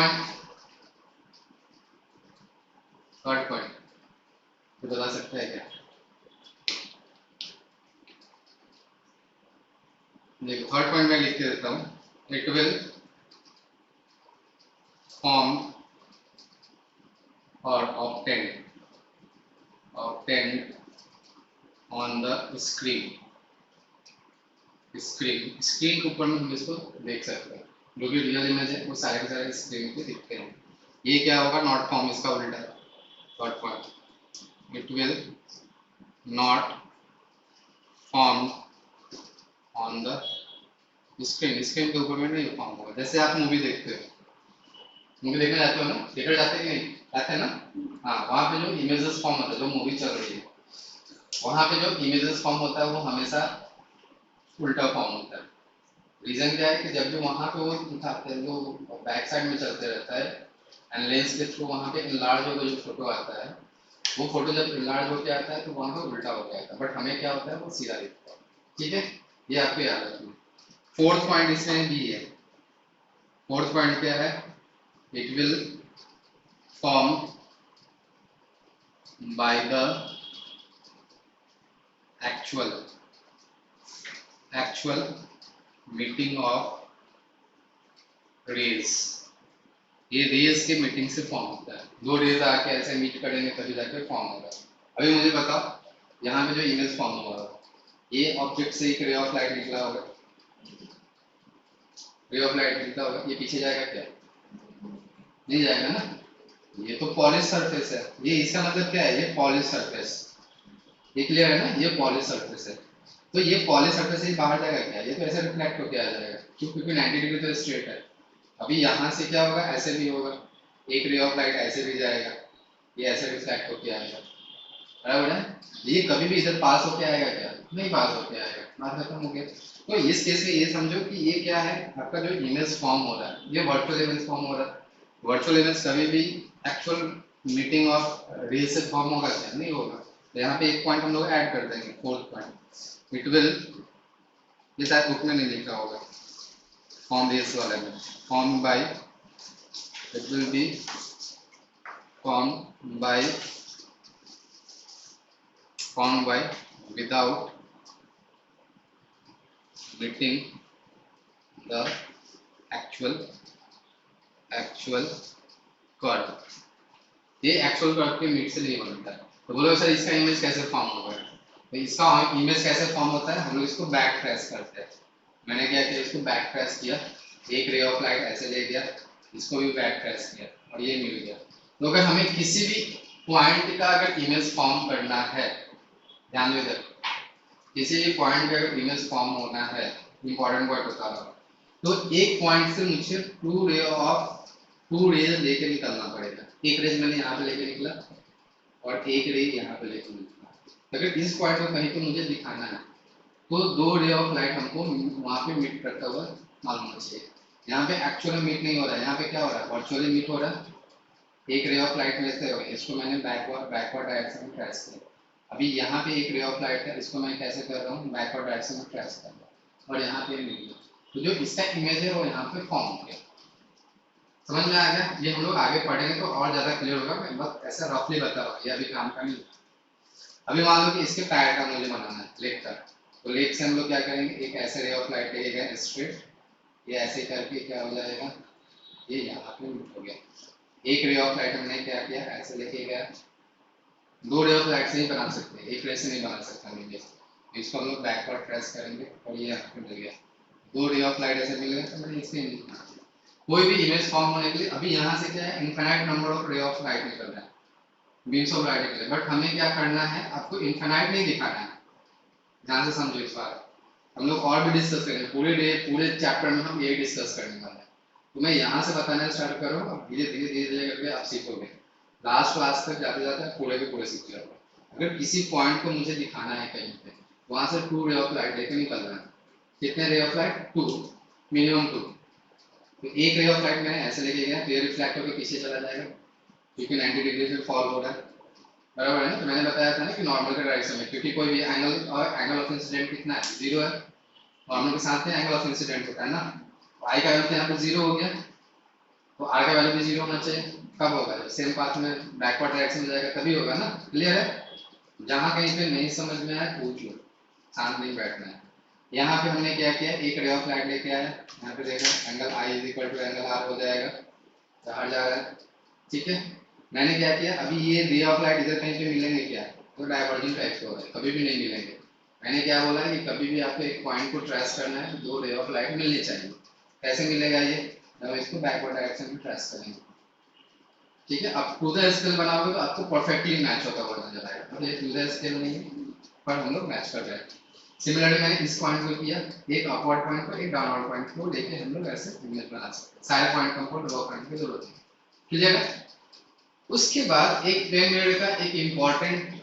पॉइंट तो बता सकते हैं क्या, देखो थर्ड पॉइंट मैं लिख के देता हूँ, इट विल फॉर्म और ऑब्टेन ऑन द स्क्रीन के ऊपर में हम इसको देख सकते हैं, जो भी रियल इमेज है वो सारे के सारे स्क्रीन पे दिखते हैं। ये क्या होगा, नॉट फॉर्म, इसका उल्टा है। Third point, it will not form on the screen के ऊपर में नहीं फॉर्म होगा। जैसे आप मूवी देखते हो, मूवी देखने जाते हो ना, थिएटर जाते हैं कि नहीं जाते हैं ना, हाँ वहाँ पे जो इमेजेस फॉर्म होता है, जो मूवी चल रही है वहाँ पे जो इमेजेस फॉर्म होता है वो हमेशा उल्टा फॉर्म होता है। रीजन क्या है कि जब भी वहाँ पे वो उठाते हैं, वो बैक साइड में चलते रहता है एंड लेंस के थ्रू वहाँ पे इनलार्ज होकर जो फोटो आता है, वो फोटो जब इनलार्ज होकर आता है तो वहाँ पे उल्टा हो जाता है, बट हमें क्या होता है वो सीधा दिखता है, ठीक है। ये आपको याद रखना। फोर्थ पॉइंट इसमें भी है। फोर्थ पॉइंट क्या है? It will form by the actual meeting of rays. ये रेज के मीटिंग से फॉर्म होता है। दो रेज आके ऐसे मीट करेंगे तभी जाके फॉर्म होगा। अभी मुझे बताओ, यहाँ पे जो इमेज फॉर्म हुआ ये ऑब्जेक्ट से एक रे ऑफ लाइट निकला होगा, रे ऑफ लाइट निकला होगा, ये पीछे जाएगा क्या? नहीं जाएगा ना। ये तो पॉलिश सरफेस है, ये इसका मतलब क्या है? ये पॉलिश सरफेस, ये क्लियर है ना? ये पॉलिश सरफेस है। तो ये पॉलिश सरफेस से बाहर जाएगा क्या? ये तो ऐसे रिफ्लेक्ट होकर आ जाएगा, क्योंकि 90 डिग्री तो स्ट्रेट है। अभी यहाँ से क्या होगा? ऐसे भी होगा, एक रे ऑफ लाइट ऐसे भी जाएगा, ये ऐसे रिफ्लेक्ट होकर आएगा, बराबर है? ये कभी भी इधर पास होके आएगा क्या? नहीं पास होके आएगा, बात खत्म हो गया। तो इस केस में ये समझो कि ये क्या है? आपका जो इमेज फॉर्म हो रहा है, ये वर्चुअल इमेज फॉर्म हो रहा है। वर्चुअल इमेज कभी भी एक्चुअल मीटिंग ऑफ रियल से फॉर्म होगा क्या? नहीं होगा। तो यहाँ पे एक पॉइंट हम लोग ऐड कर देंगे, फोर्थ पॉइंट। इट विल, ये शायद बुक में नहीं लिखा होगा, फॉर्म रियल्स वाले में, form by, it will be form by without meeting the actual curve। ये एक्चुअल कर्व के मीट से नहीं बनता है। तो बोलो सर इसका इमेज कैसे फॉर्म होगा? तो इसका इमेज कैसे फॉर्म होता है? हम लोग इसको बैक ट्रेस करते हैं। मैंने क्या किया? इसको बैक ट्रेस किया, एक रे ऑफ लाइट ऐसे ले गया, इसको भी बैक ट्रेस किया और ये मिल गया। तो अगर हमें किसी भी पॉइंट का अगर इमेज फॉर्म करना है, ध्यान में रखो, किसी भी पॉइंट पे अगर इमेज फॉर्म होना है, इंपॉर्टेंट पॉइंट बता रहा हूँ, तो एक पॉइंट से मुझे टू रेज लेके निकलना पड़ेगा। एक रेज मैंने यहाँ पे लेके निकला और एक रे यहाँ पे लेके निकला। अगर इस पॉइंट को कहीं पे मुझे दिखाना है तो दो रे ऑफ लाइट हमको वहाँ पे मीट करता हुआ मालूम होना चाहिए। यहाँ पे एक्चुअली मीट नहीं हो रहा है, यहाँ पे क्या हो रहा है? वर्चुअली मीट हो रहा है। एक रे ऑफ लाइट में से इसको मैंने बैकवर्ड डायरेक्शन में ट्रेस किया। अभी यहाँ पे एक रे ऑफ लाइट है, इसको मैं कैसे कर रहा हूँ? बैकवर्ड डायरेक्शन में ट्रेस कर रहा हूँ और यहाँ पे मिल गया। तो जो इसका इमेज है वो यहाँ पे फॉर्म हो गया। समझ में आ गया? ये हम लोग आगे पढ़ेंगे तो और ज्यादा क्लियर होगा। मैं बस ऐसा रफली बता रहा हूँ, ये अभी काम का नहीं। अभी मान लो कि इसके पैर का मुझे बनाना है, लेग का। तो लेग से हम लोग क्या करेंगे? एक ऐसे रे ऑफ लाइट लेके गए स्ट्रेट, ये ऐसे करके क्या हो जाएगा? ये यहाँ पे हो गया। एक रे ऑफ लाइट हमने क्या किया? ऐसे लेके गया। दो रे ऑफ लाइट से ही बना सकते हैं, एक रे से नहीं बना सकता इमेज। इसको हम लोग बैकवर्ड ट्रेस करेंगे और ये यहाँ पे मिल गया। दो रे ऑफ लाइट ऐसे मिल गए तो मैंने इसके इमेज बना दिया। कोई भी इमेज फॉर्म होने के लिए अभी यहाँ से क्या है? इनफाइनाइट नंबर ऑफ रे ऑफ लाइट निकल रहा है, बीम्स ऑफ लाइट निकले। बट हमें क्या करना है? आपको इनफाइनाइट नहीं दिखाना है। ध्यान से समझो इस बार। हम लोग और भी डिस्कस करेंगे, पूरे चैप्टर में हम यही डिस्कस करने वाले हैं। तो मैं यहाँ से बताना स्टार्ट करूँ और धीरे धीरे करके आप सीखोगे। लास्ट क्लास तक जाते जाते पूरे के पूरे सीख जाओगे। अगर किसी पॉइंट को मुझे दिखाना है कहीं पे, वहां से टू रे ऑफ लाइट लेके निकल रहा है। कितने ray of light? Two, minimum two. तो एक रे ऑफ लाइट मैंने ऐसे लेके गया, तो ये रिफ्लेक्ट होकर पीछे चला जाएगा क्योंकि 90 डिग्री से फॉल हो रहा है, बराबर है ना? तो मैंने बताया था ना कि नॉर्मल के डायरेक्शन में, क्योंकि कोई भी एंगल ऑफ इंसिडेंट कितना है? 0 है। नॉर्मल के साथ में एंगल ऑफ इंसिडेंट होता है ना। आई का वैल्यू यहाँ पर 0 हो गया, तो आर का वैल्यू भी 0 होना चाहिए। कब होगा? जब सेम पाथ में बैकवर्ड डायरेक्शन में जाएगा तभी होगा ना। क्लियर है? जहाँ कहीं पे नहीं समझ में आया पूछ लो, शांत नहीं बैठना है। यहाँ पे हमने क्या किया? एक रे ऑफ लाइट लेके आया, यहाँ पे देखो angle I is equal to angle R हो जाएगा, बाहर जा रहा है, ठीक है। मैंने क्या किया? अभी ये रे ऑफ लाइट इधर कहीं पे मिलेंगे क्या? तो डाइवर्जिंग टाइप के हो रहे हैं, कभी भी नहीं मिलेंगे। मैंने क्या बोला कि कभी भी आपको एक पॉइंट को ट्रेस करना है, दो रे ऑफ लाइट मिलनी चाहिए। कैसे मिलेगा ये? जब इसको बैकवर्ड डायरेक्शन में ट्रेस करेंगे, ठीक है। अब टू द स्केल बनाओगे तो आपको परफेक्टली मैच होता हुआ नजर आएगा। और ये टू द स्केल नहीं है, पर हम लोग मैच कर रहे हैं। सिमिलरली मैंने इस पॉइंट को किया, एक अपवर्ड पॉइंट को एक डाउनवर्ड पॉइंट को लेके हम लोग ऐसे इमेज बना सकते हैं। सारे पॉइंट को हमको ड्रॉ करने की जरूरत है, क्लियर है? उसके बाद एक प्लेन मिरर का एक इम्पोर्टेंट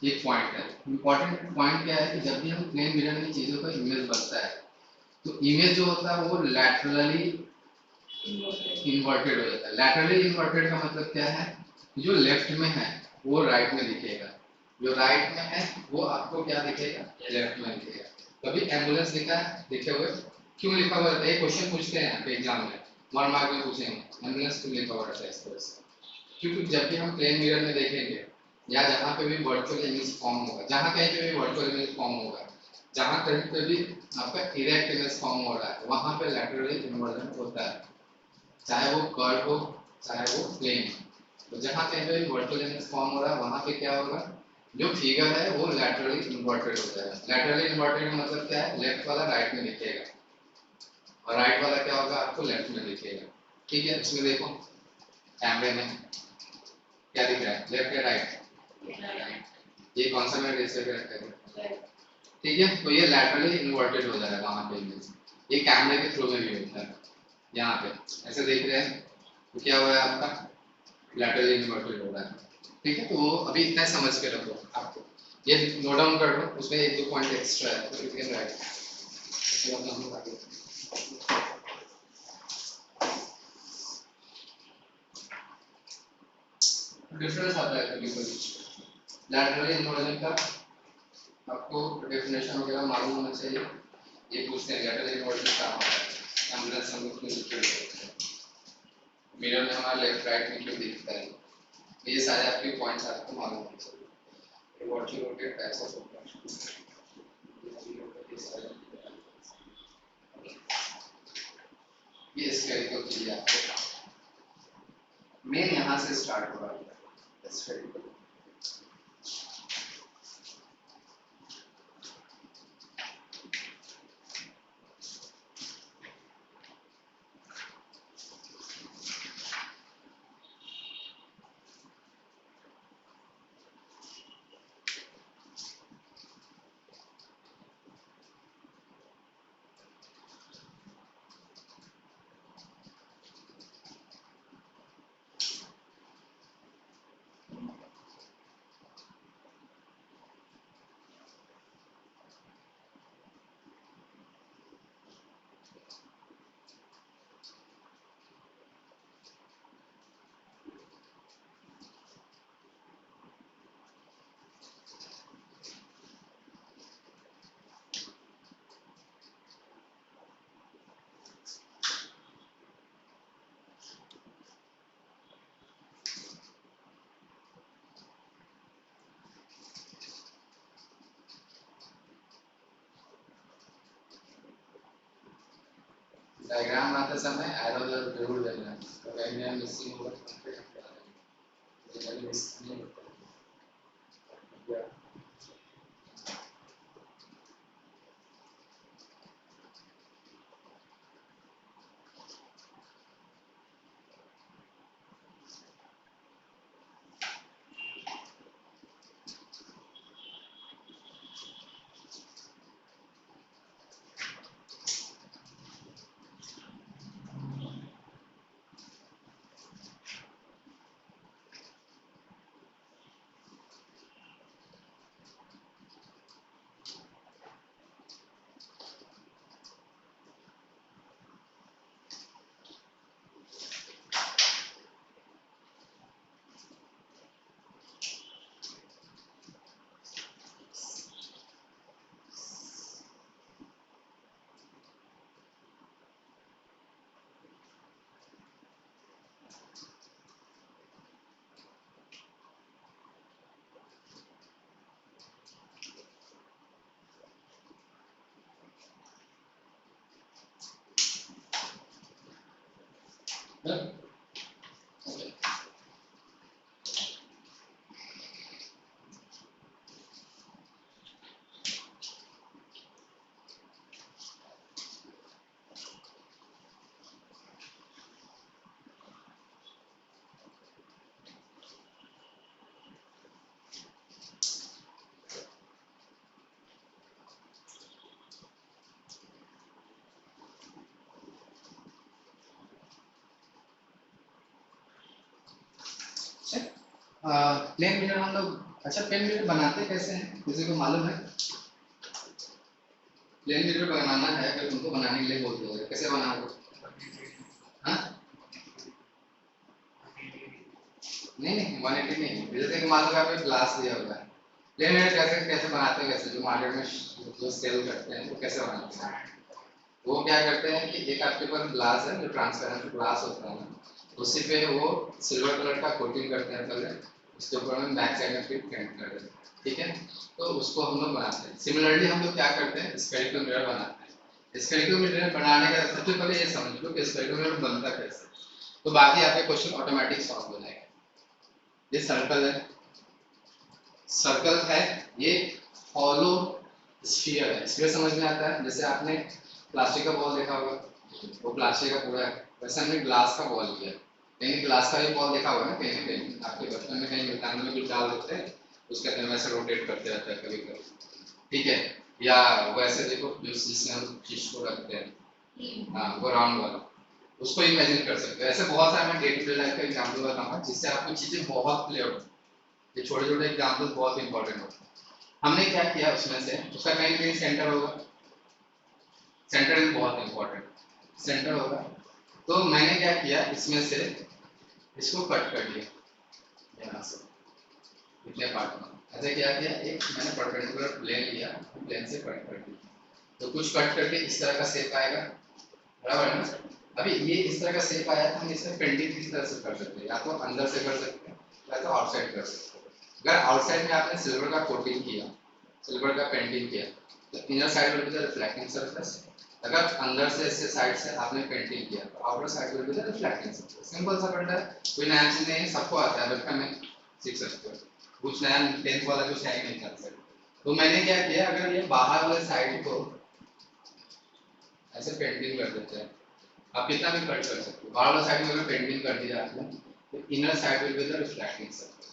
एक पॉइंट है। इम्पोर्टेंट पॉइंट क्या है कि जब भी हम प्लेन मिरर में चीजों का इमेज बनता है तो इमेज जो होता है वो लैटरली इन्वर्टेड हो जाता है। लैटरली इन्वर्टेड का मतलब क्या है? जो लेफ्ट में है वो राइट में दिखेगा, जो राइट में है वो आपको क्या दिखेगा, लेफ्ट में दिखेगा। कभी एम्बुलेंस लिखा है लिखे हुए, क्यों लिखा हुआ रहता है, क्वेश्चन पूछते हैं यहाँ पे एग्जाम में, 1 मार्क में पूछेंगे एम्बुलेंस क्यों लिखा हुआ रहता है इस तरह से। क्योंकि जब भी हम प्लेन मिरर में देखेंगे या जहाँ पे भी वर्चुअल इमेज फॉर्म होगा, जहाँ कहीं पे भी वर्चुअल इमेज फॉर्म होगा, जहाँ कहीं पे भी आपका इरेक्ट इमेज फॉर्म हो रहा है, वहाँ पे लैटरली इन्वर्जन होता है, चाहे वो कर्व हो चाहे वो प्लेन हो। तो जहाँ कहीं पे भी वर्चुअल इमेज फॉर्म हो रहा है वहाँ पे क्या होगा, जो फिगर है वो लैटरली इन्वर्टेड हो जाएगा। लैटरली इन्वर्टेड का मतलब क्या है, लेफ्ट वाला राइट में दिखेगा और राइट वाला क्या होगा, आपको लेफ्ट में दिखेगा। ठीक है, इसमें देखो कैमरे में क्या दिख रहा है, लेफ्ट या राइट, ये कौन सा मैं डिस्प्ले पे रखा है, ठीक है। तो ये लैटरली इन्वर्टेड हो जाएगा वहाँ पे इमेज, ये कैमरे के थ्रू में भी होता है। यहाँ पे ऐसे देख रहे हैं तो क्या हुआ है आपका, लैटरली इन्वर्टेड हो रहा है। ठीक है, तो वो अभी इतना समझ के रखो, आपको ये नोट डाउन कर लो, उसमें 1-2 पॉइंट एक्स्ट्रा है तो यू कैन राइट। डिफरेंस आता है कभी कभी लैटरली इन्वर्जन का, आपको डेफिनेशन वगैरह मालूम होना चाहिए। ये पूछते हैं लैटरल इन्वर्जन क्या होता है, एम्बुलेंस हम लोग क्यों यूज करते हैं, मिरर में हमारा लेफ्ट राइट में क्यों दिखता है, ये सारे आपके पॉइंट्स आपको मालूम होने चाहिए। What you rotate types of operation, ये स्फेरिकल के लिए आपको मेन यहाँ से स्टार्ट हो रहा है स्फेरिकल। डायग्राम बनाते समय एरो जरूर देना, तो कहीं भी मिसिंग होगा तो कंफ्यूजन हो जाएगा, ये मिस नहीं होता है। प्लेन मिरर हम लोग, अच्छा प्लेन मिरर बनाते कैसे हैं, किसी को मालूम है? प्लेन मिरर बनाना है अगर तुमको बनाने के लिए बोल दिया, कैसे बनाओगे? हाँ नहीं नहीं 180 नहीं, जैसे कि मान लो आपने ग्लास दिया होगा, प्लेन मिरर कैसे कैसे बनाते हैं, कैसे जो मार्केट में जो सेल करते हैं वो कैसे बनाते हैं, वो क्या करते हैं कि एक आपके पास ग्लास है जो ट्रांसपेरेंट ग्लास होता है ना, उसी पे वो सिल्वर कलर का कोटिंग करते हैं पहले, उसके ऊपर में बैक साइड में फिर पेंट कर देते हैं, ठीक है। तो उसको हम लोग बनाते हैं। सिमिलरली हम लोग क्या करते हैं, स्फेरिकल मिरर बनाते हैं। स्फेरिकल मिरर बनाने का सबसे पहले ये समझ लो कि स्फेरिकल मिरर बनता कैसे, तो बाकी आपके क्वेश्चन ऑटोमेटिक सॉल्व हो जाएगा। ये सर्कल है, सर्कल है, ये हॉलो स्फीयर है। स्फीयर समझ में आता है, जैसे आपने प्लास्टिक का बॉल देखा होगा, वो प्लास्टिक का पूरा है, वैसे हमने ग्लास का बॉल लिया। कहीं ग्लास का भी बॉल देखा होगा ना, कहीं ना कहीं आपके बचपन में कहीं मिल्टान में कुछ डाल देते हैं, उसके अंदर वैसे रोटेट करते रहता है कभी कभी, ठीक है। या वैसे देखो जो जिसमें हम फिश को रखते हैं, हाँ वो राउंड वाला, उसको इमेजिन कर सकते हो। ऐसे बहुत सारे मैं डे टू डे लाइफ का एग्जाम्पल बताऊंगा जिससे आपको चीजें बहुत क्लियर हो। ये छोटे छोटे एग्जाम्पल बहुत इंपॉर्टेंट होते हैं। हमने क्या किया उसमें से, उसका कहीं कहीं सेंटर होगा, सेंटर इज बहुत इंपॉर्टेंट, सेंटर होगा। तो मैंने क्या किया, इसमें से इसको कट कर दिया यहाँ से इतने पार्ट में। ऐसे क्या किया, एक मैंने परपेंडिकुलर प्लेन लिया, प्लेन से कट कर दिया, तो कुछ कट करके इस तरह का शेप आएगा, बराबर है ना। अभी ये इस तरह का शेप आया तो हम इसमें पेंटिंग किस तरह से कर सकते हैं, या तो अंदर से कर सकते हैं या तो आउटसाइड कर सकते हैं। अगर आउटसाइड में आपने सिल्वर का कोटिंग किया, सिल्वर का पेंटिंग किया, तो inner side will be the reflecting surface. अगर अंदर से इससे साइड से आपने पेंटिंग किया तो outer side will be the reflecting surface. Simple सा पड़ता है, कोई नया चीज नहीं है, सबको आता है, बचपन में सीख सकते हो, कुछ नया 10th वाला कुछ है ही नहीं कर सकते। तो मैंने क्या किया, अगर ये बाहर वाले साइड को ऐसे पेंटिंग कर देते हैं, आप कितना भी कट कर सकते हो, बाहर वाला साइड में अगर पेंटिंग कर दिया आपने तो inner side will be the reflecting surface.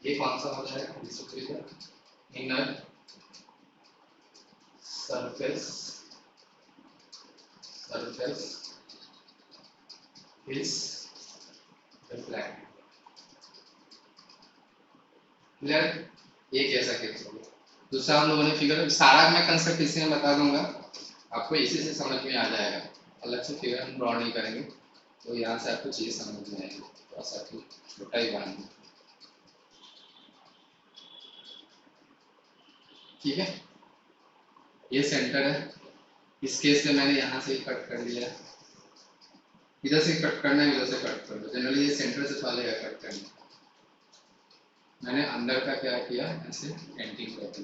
ये कौन सा हो जाएगा, inner surface is reflected। Clear, ये कैसा केस होगा। दूसरा हम लोगों ने फिगर, सारा मैं कंसेप्ट इसी में बता दूंगा, आपको इसी से समझ में आ जाएगा, अलग से फिगर हम ड्रॉ नहीं करेंगे, तो यहाँ से आपको चीज समझ में आएगी, थोड़ा सा आपको छोटा ही बनाएंगे, ठीक है। ये सेंटर है, इस केस में मैंने यहाँ से कट कर लिया, इधर से कट करना है, इधर से कट कर दो, जनरली ये सेंटर से पहले कट करना। मैंने अंदर का क्या किया, ऐसे पेंटिंग कर दी,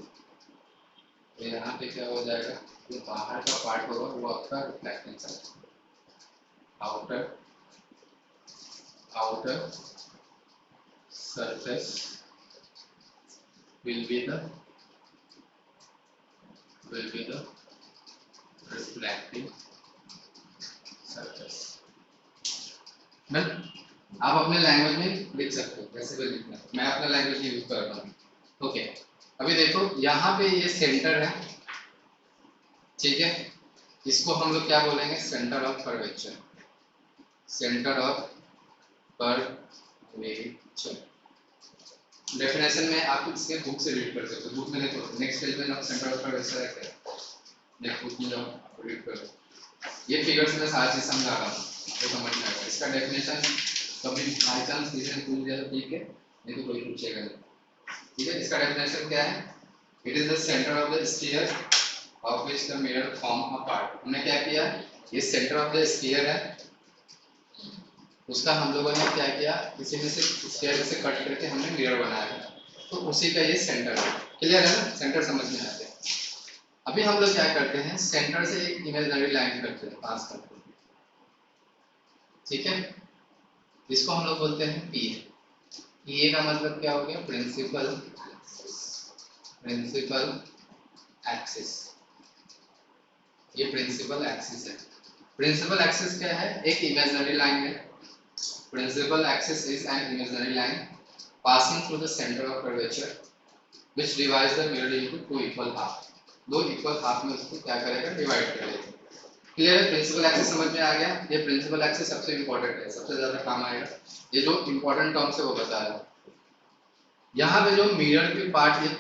तो यहाँ पे क्या हो जाएगा, जो बाहर का पार्ट होगा वो आपका reflecting surface, outer surface will be the reflecting surface। मैं आप अपने लैंग्वेज में लिख सकते हो, वैसे भी लिखना, मैं अपना लैंग्वेज यूज कर रहा हूँ, ओके। अभी देखो यहाँ पे ये सेंटर है, ठीक है, इसको हम लोग क्या बोलेंगे, centre of curvature, centre of curvature. Definition में आप इसके बुक से रीड कर सकते हो, बुक में देखो नेक्स्ट पेज में ना सेंटर ऑफ कर्वेचर है, नेक्स्ट बुक में जाओ रीड करो, ये फिगर्स में सारी चीज समझा रहा हूँ तो समझ में आएगा। इसका डेफिनेशन कभी बाई चांस किसी ने पूछ दिया तो ठीक है, नहीं तो कोई पूछेगा नहीं, ठीक है। इसका डेफिनेशन क्या है, it is the centre of the sphere of which the mirror form a part. हमने क्या किया, ये सेंटर ऑफ द स्फीयर है, उसका हम लोगों ने क्या किया, इसी में से स्फीयर से कट करके हमने मिरर बनाया, तो उसी का ये सेंटर है। क्लियर है ना, सेंटर समझ में आते हैं। अभी हम लोग क्या करते हैं, सेंटर से एक इमेजिनरी लाइन करते हैं, पास करते हैं, ठीक है। इसको हम लोग बोलते हैं पी। पी का मतलब क्या हो गया, प्रिंसिपल एक्सिस, ये प्रिंसिपल एक्सिस है। प्रिंसिपल एक्सिस क्या है, एक इमेजिनरी लाइन है। Principal axis is an imaginary line passing through the center of curvature which divides the mirror into two equal half। दो इक्वल हाफ में उसको क्या करेगा, डिवाइड करेगा। क्लियर है, प्रिंसिपल एक्सिस समझ में आ गया। ये प्रिंसिपल एक्सिस सबसे इंपॉर्टेंट है, सबसे ज्यादा काम आएगा, ये जो इंपॉर्टेंट टर्म्स है वो बता रहा है। यहाँ पे जो मिरर के पार्ट,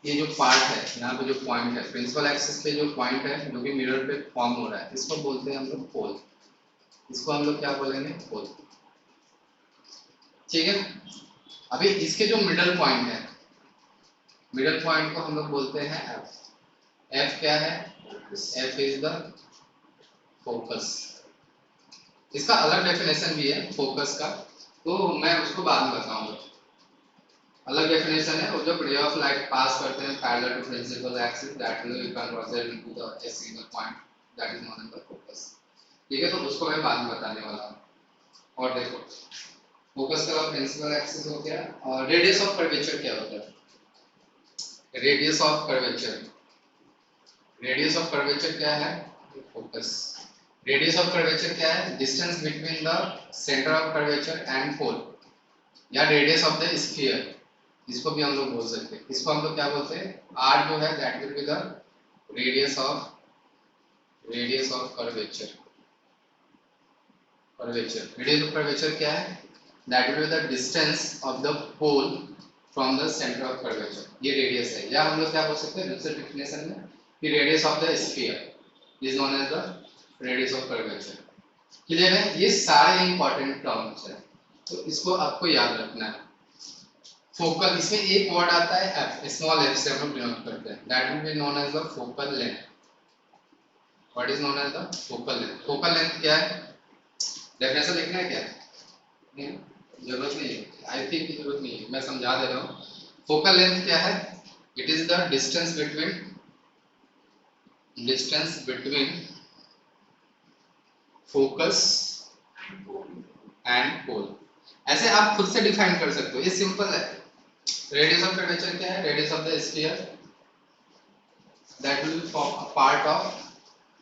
ये जो पार्ट है, यहाँ पे जो पॉइंट है, प्रिंसिपल एक्सिस पे जो पॉइंट है जो कि मिरर पे फॉर्म हो रहा है, इसको बोलते हैं हम लोग पोल। इसको हम लोग क्या बोलेंगे, पोल, ठीक है। अभी इसके जो मिडल पॉइंट है, मिडल पॉइंट को हम लोग बोलते हैं एफ। एफ क्या है? F is the focus. इसका अलग डेफिनेशन भी है फोकस का, तो मैं उसको बाद में बताऊंगा। अलग डेफिनेशन है, और जब रे ऑफ लाइट पास करते हैं parallel to principal axis that will be converted into the a single point that is known as the focus. ठीक है, तो उसको मैं बाद में बताने वाला हूं। और देखो फोकस का प्रिंसिपल एक्सिस हो गया, और रेडियस ऑफ कर्वेचर क्या होता है? Radius of curvature, radius of curvature क्या है? फोकस। रेडियस ऑफ कर्वेचर क्या है? Distance between the centre of curvature and pole, या रेडियस ऑफ द स्फीयर, इसको भी हम लोग बोल सकते हैं। इसको हम लोग क्या बोलते हैं? आर जो है that will be the radius of curvature. Curvature, radius of curvature क्या है? That will be the distance of the pole from the centre of curvature, ये रेडियस है। या हम लोग क्या बोल सकते हैं दूसरे डेफिनेशन में कि radius of the sphere is known as the radius of curvature. Clear है? ये सारे इंपॉर्टेंट टर्म्स हैं, तो इसको आपको याद रखना है। फोकल, इसमें एक वर्ड आता है एफ, स्मॉल एफ से हम लोग डिनोट करते हैं, that will be known as the focal length. What is known as the focal length? Focal length क्या है? डेफिनेशन लिखना है क्या? नहीं, जरूरत नहीं है, आई थिंक की जरूरत नहीं है, मैं समझा दे रहा हूँ। फोकल लेंथ क्या है? It is the distance between focus and pole. ऐसे आप खुद से डिफाइन कर सकते हो, ये सिंपल है। रेडियस ऑफ कर्वेचर क्या है? Radius of the sphere that will B part of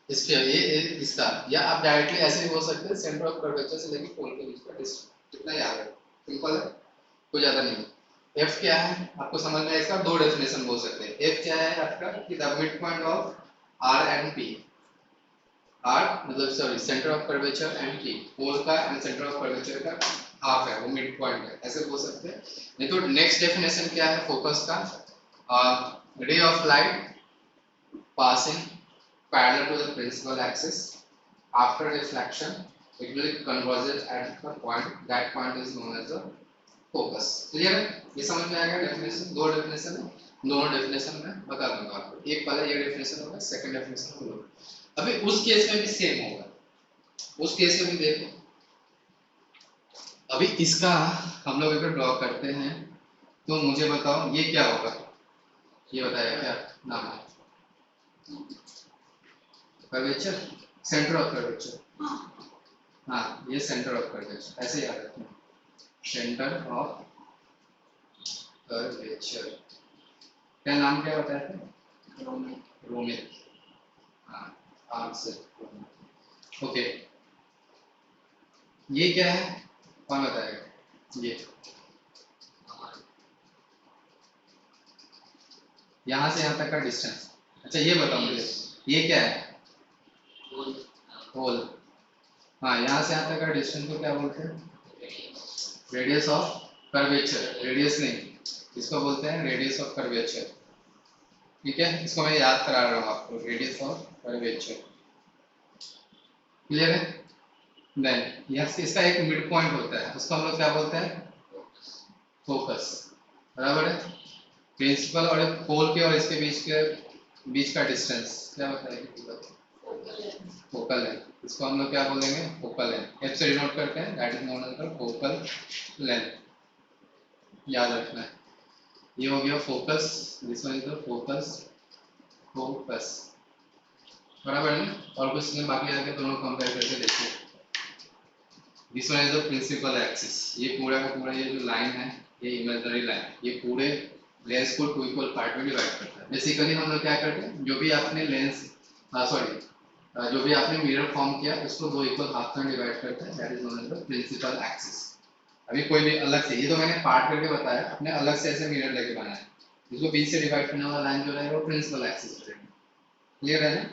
sphere, ये इसका। या आप डायरेक्टली ऐसे भी बोल सकते हैं सेंटर ऑफ कर्वेचर से लेके पोल के बीच का डिस्टेंस। कितना याद है? सिंपल है, कोई ज्यादा नहीं। एफ क्या है आपको समझ में? इसका दो डेफिनेशन बोल सकते हैं। एफ क्या है आपका कि the mid point of R and P. R मतलब sorry centre of curvature and P, pole का एंड सेंटर ऑफ कर्वेचर का हाफ है, वो मिड पॉइंट है, ऐसे बोल सकते हैं। नहीं तो नेक्स्ट डेफिनेशन क्या है फोकस का? रे of light passing parallel to the principal axis after reflection it will converge at the point, that point is known as the focus। Clear है? ये समझ में आ गया डेफिनेशन? दो डेफिनेशन है, दोनों डेफिनेशन में बता दूंगा आपको। एक पहले ये डेफिनेशन होगा, सेकंड डेफिनेशन होगा। अभी उस केस में भी सेम होगा, उस केस में भी देखो। अभी इसका हम लोग अगर ड्रॉ करते हैं तो मुझे बताओ ये क्या होगा? ये बताया क्या नाम है? Curvature, centre of curvature. हाँ, ये सेंटर ऑफ कर्वेचर, ऐसे याद रखना, सेंटर ऑफ कर्वेचर। क्या नाम क्या बताया था? रोमित। हाँ, आर से। ओके, ये क्या है कौन बताएगा? ये यहाँ से यहाँ तक का डिस्टेंस। अच्छा ये बताओ मुझे, ये क्या है? होल। हाँ, यहाँ से यहाँ तक का डिस्टेंस को क्या बोलते हैं? Radius of curvature. रेडियस नहीं, इसको बोलते हैं रेडियस ऑफ कर्वेचर। ठीक है, इसको मैं याद करा रहा हूँ आपको, रेडियस ऑफ कर्वेचर। क्लियर है? देन यस, इसका एक मिड पॉइंट होता है, उसको हम लोग क्या बोलते हैं? फोकस। बराबर है? प्रिंसिपल और पोल के और इसके बीच का डिस्टेंस क्या बताएगा? Focal length. इसको हम लोग क्या बोलेंगे? Focal length. एफ से डिनोट करते हैं, that is known as the focal length. याद रखना है। ये हो गया focus, this one is the focus. बराबर है? और कुछ नहीं, बाकी आगे दोनों कंपेयर करके देखिए। This one is the principal axis. ये पूरा का पूरा ये जो लाइन है, ये इमेजिनरी लाइन, ये पूरे लेंस को टू इक्वल पार्ट में डिवाइड करता है। बेसिकली हम लोग क्या करते हैं, जो भी आपने लेंस जो भी आपने मिरर फॉर्म किया उसको दो इक्वल हाफ में डिवाइड करते हैं, that is known as the principal axis. अभी कोई भी अलग से, ये तो मैंने पार्ट करके बताया, आपने अलग से ऐसे मिरर लेके बनाया, इसको बीच से डिवाइड करने वाला लाइन जो रहेगा वो प्रिंसिपल एक्सिस रहेगा। क्लियर है ना?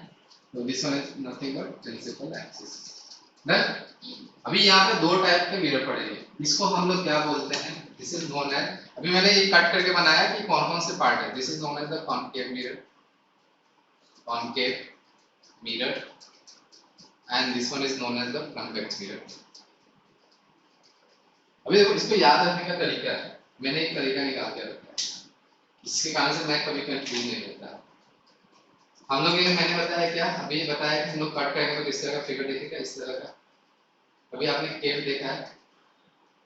तो this one is nothing but principal axis. Done? अभी यहाँ पे दो टाइप के मिरर पड़ेंगे, इसको हम लोग क्या बोलते हैं? दिस इज नोन एज, अभी मैंने ये कट करके बनाया कि कौन कौन से पार्ट है। This is known as the concave mirror and this one is known as the convex mirror। अभी देखो, इसको याद रखने का तरीका है, मैंने एक तरीका निकाल के रखा है। इसके कारण से मैं कभी कंफ्यूज नहीं होता। हम लोग ये मैंने बताया क्या, अभी बताया कि हम लोग कट करेंगे तो किस तरह का फिगर दिखेगा, इस तरह का। अभी आपने केव देखा है,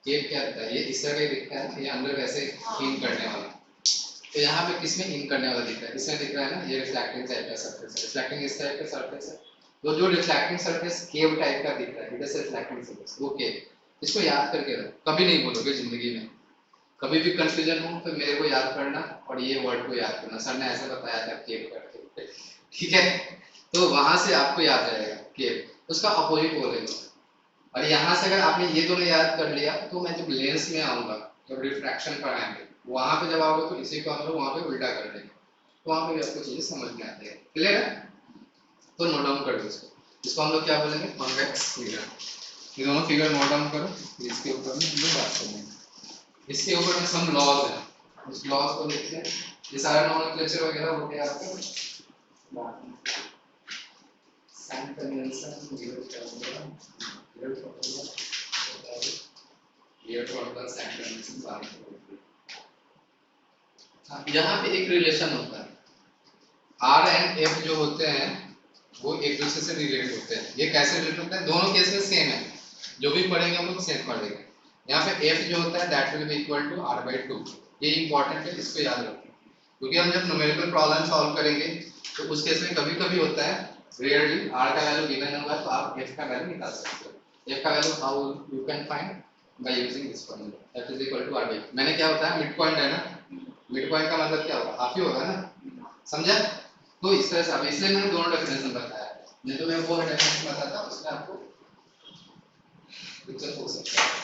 केव क्या रहता है, ये इस तरह का दिखता है, ये अंदर वैसे इन करने वाला। तो यहाँ पे किसमें इन करने वाला दिख रहा है, इसमें दिख रहा है ना, ये रिफ्लेक्टिंग टाइप का सरफेस है, रिफ्लेक्टिंग इस टाइप का सरफेस है। तो जो रिफ्लेक्टिंग सरफेस केव टाइप का दिख रहा है, इधर से रिफ्लेक्टिंग सरफेस, वो केव। इसको याद करके रखो, कभी नहीं भूलोगे जिंदगी में। कभी भी कंफ्यूजन हो तो मेरे को याद करना और ये वर्ड को याद करना, सर ने ऐसा बताया था केव करके, ठीक है। तो वहां से आपको याद रहेगा केव, उसका अपोजिट बोलेगा। और यहाँ से अगर आपने ये दोनों याद कर लिया तो मैं जब लेंस में आऊंगा, जब रिफ्रैक्शन पढ़ाएंगे वहां पे जब आओगे तो इसी को हम लोग वहां पे उल्टा कर देंगे, तो वहां पे भी आपको चीजें समझ में आती है। क्लियर है? तो नोट डाउन कर दो इसको, इसको हम लोग क्या बोलेंगे, कॉन्वेक्स फिगर। ये दोनों फिगर नोट डाउन करो, इसके ऊपर में हम लोग बात करेंगे। इसके ऊपर में सम लॉज है, उस लॉज को देखते हैं। ये सारा नॉमेनक्लेचर वगैरह हो गया आपका। साइन कन्वेंशन गिवन क्या होगा, गिवन फॉर्मूला ये फॉर्मूला साइन कन्वेंशन बात करेंगे। यहाँ पे एक रिलेशन होता है, आर एंड एफ जो होते हैं वो एक दूसरे से रिलेट होते हैं। ये कैसे रिलेट होते हैं, दोनों केस में सेम है, जो भी पढ़ेंगे हम लोग सेम पढ़ेंगे। यहाँ पे एफ जो होता है that will be equal to R by two, ये इंपॉर्टेंट है, इसको याद रखें। क्योंकि हम जब न्यूमेरिकल प्रॉब्लम सॉल्व करेंगे तो उस केस में कभी कभी होता है, रेयरली आर का वैल्यू गिवन होगा तो आप एफ का वैल्यू निकाल सकते हो। एफ का value how you can find, by using this formula, F is equal to R by. मैंने क्या होता है, मिड पॉइंट है ना, मिड पॉइंट का मतलब क्या होगा, हाफ ही होगा ना, समझा? तो इस तरह से आप, इसलिए मैंने दोनों डेफिनेशन बताया, नहीं तो मैं वो डेफिनेशन बताता उसमें आपको दिक्कत हो सकता है।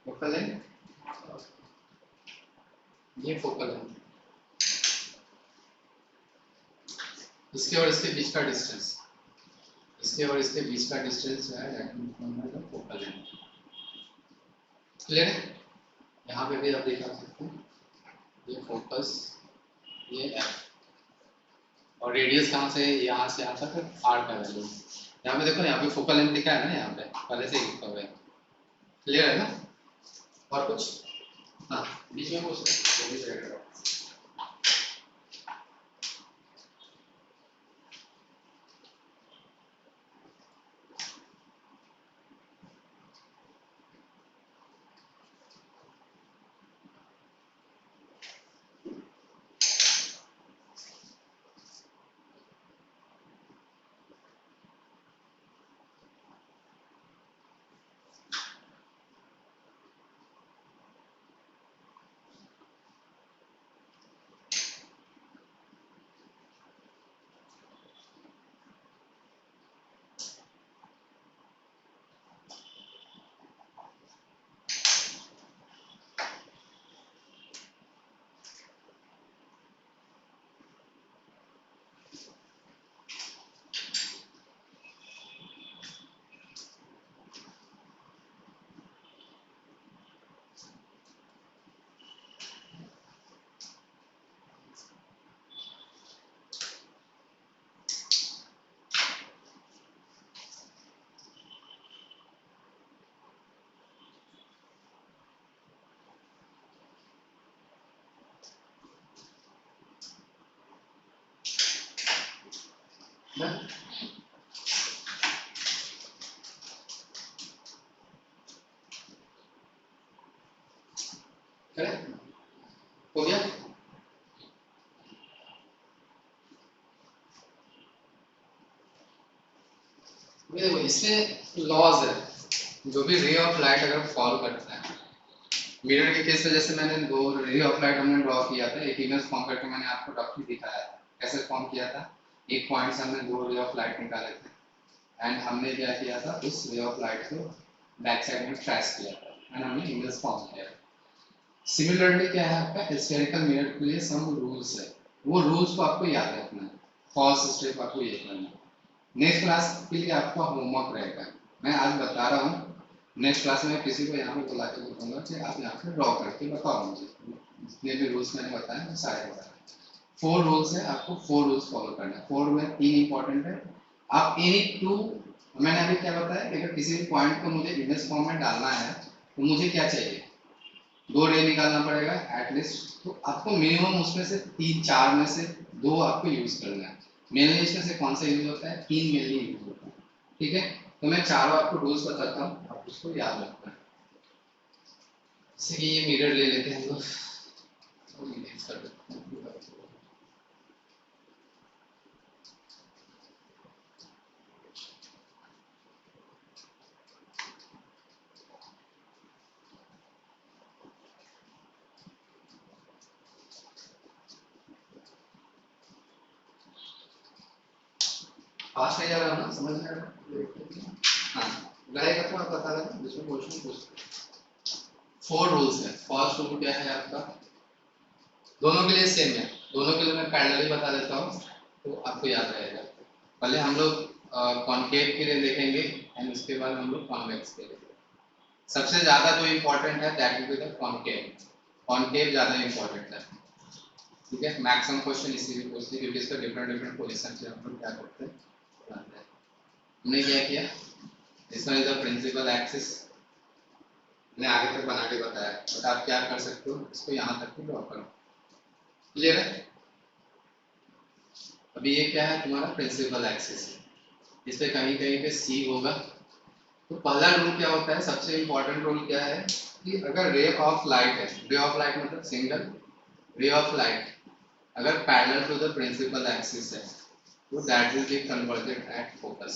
फोकल है, ये फोकल है, इसके और इसके बीच का डिस्टेंस, इसके और इसके बीच का डिस्टेंस जो है दैट फोकल है। क्लियर है? यहाँ पे भी आप दिखा सकते हैं, ये फोकस, ये एफ, और रेडियस कहाँ से यहाँ तक आर का वैल्यू। यहाँ पे देखो ना, यहाँ पे फोकल लेंथ दिखा है ना, यहाँ पे पहले से ही लिखा हुआ है। क्लियर है ना? और कुछ? हाँ, बीच में कुछ वो भी सेलेक्ट करो। Done? करेक्ट हो गया। देखो इसमें लॉज है, जो भी रे ऑफ लाइट अगर फॉल करता है, मिरर के केस में जैसे मैंने दो रे ऑफ लाइट हमने ड्रॉ किया था, एक इमेज फॉर्म करके मैंने आपको रफली दिखाया था कैसे फॉर्म किया था। एक पॉइंट से हमने दो रे ऑफ लाइट निकाले थे एंड हमने क्या किया था, उस रे ऑफ लाइट को बैक साइड में ट्रेस किया था एंड हमने इमेज फॉर्म किया। सिमिलरली क्या है आपका स्फेरिकल मिरर के लिए सम रूल्स है, वो रूल्स को आपको याद रखना है। फर्स्ट स्टेप आपको ये करना है। नेक्स्ट क्लास के लिए आपका होमवर्क रहेगा, मैं आज बता रहा हूँ, नेक्स्ट क्लास में किसी को यहाँ पे बुला के बोलूँगा कि आप यहाँ पे ड्रॉ करके बताओ मुझे, जितने भी रूल्स मैंने बताए वो सारे बताए। 4 रूल्स है, आपको 4 रूल्स फॉलो करना है। 4 में 3 इंपॉर्टेंट है। आप एनी टू, मैंने अभी क्या बताया कि अगर किसी भी पॉइंट को मुझे इमेज फॉर्म में डालना है तो मुझे क्या चाहिए, 2 रे निकालना पड़ेगा एटलीस्ट। तो आपको मिनिमम उसमें से 3-4 में से 2 आपको यूज करना है। मेनली इसमें से कौन सा यूज होता है, 3 मेनली यूज होता है, ठीक है। तो मैं चारों आपको रूल्स बताता हूँ, आप उसको याद रखना है। जैसे कि ये मिरर ले लेते हैं हम लोग, पास नहीं जा रहा ना, समझ में आ रहा? हाँ रहेगा तो आप बता देना, जिसमें क्वेश्चन पूछ। 4 रूल्स है। फर्स्ट रूल क्या है आपका, दोनों के लिए सेम है, दोनों के लिए मैं पैरेलली बता देता हूँ तो आपको याद रहेगा। पहले हम लोग कॉन्केव के लिए देखेंगे एंड उसके बाद हम लोग कॉन्वेक्स के लिए। सबसे ज्यादा जो इम्पोर्टेंट है that will be the concave. Concave ज्यादा इम्पोर्टेंट है, ठीक है। मैक्सिमम क्वेश्चन इसीलिए पूछते हैं क्योंकि इसका डिफरेंट पोजीशन से हम लोग क्या करते हैं, हमने क्या किया, इसमें द प्रिंसिपल एक्सिस मैंने आगे तक बना के बताया, बट आप क्या कर सकते हो, इसको यहाँ तक भी ड्रॉ करो। क्लियर है? अभी ये क्या है तुम्हारा प्रिंसिपल एक्सिस, इस पे कहीं कहीं पे सी होगा। तो पहला रूल क्या होता है, सबसे इंपॉर्टेंट रूल क्या है कि अगर रे ऑफ लाइट है, रे ऑफ लाइट मतलब सिंगल रे ऑफ लाइट अगर parallel to the principal axis है तो that will be converted at focus,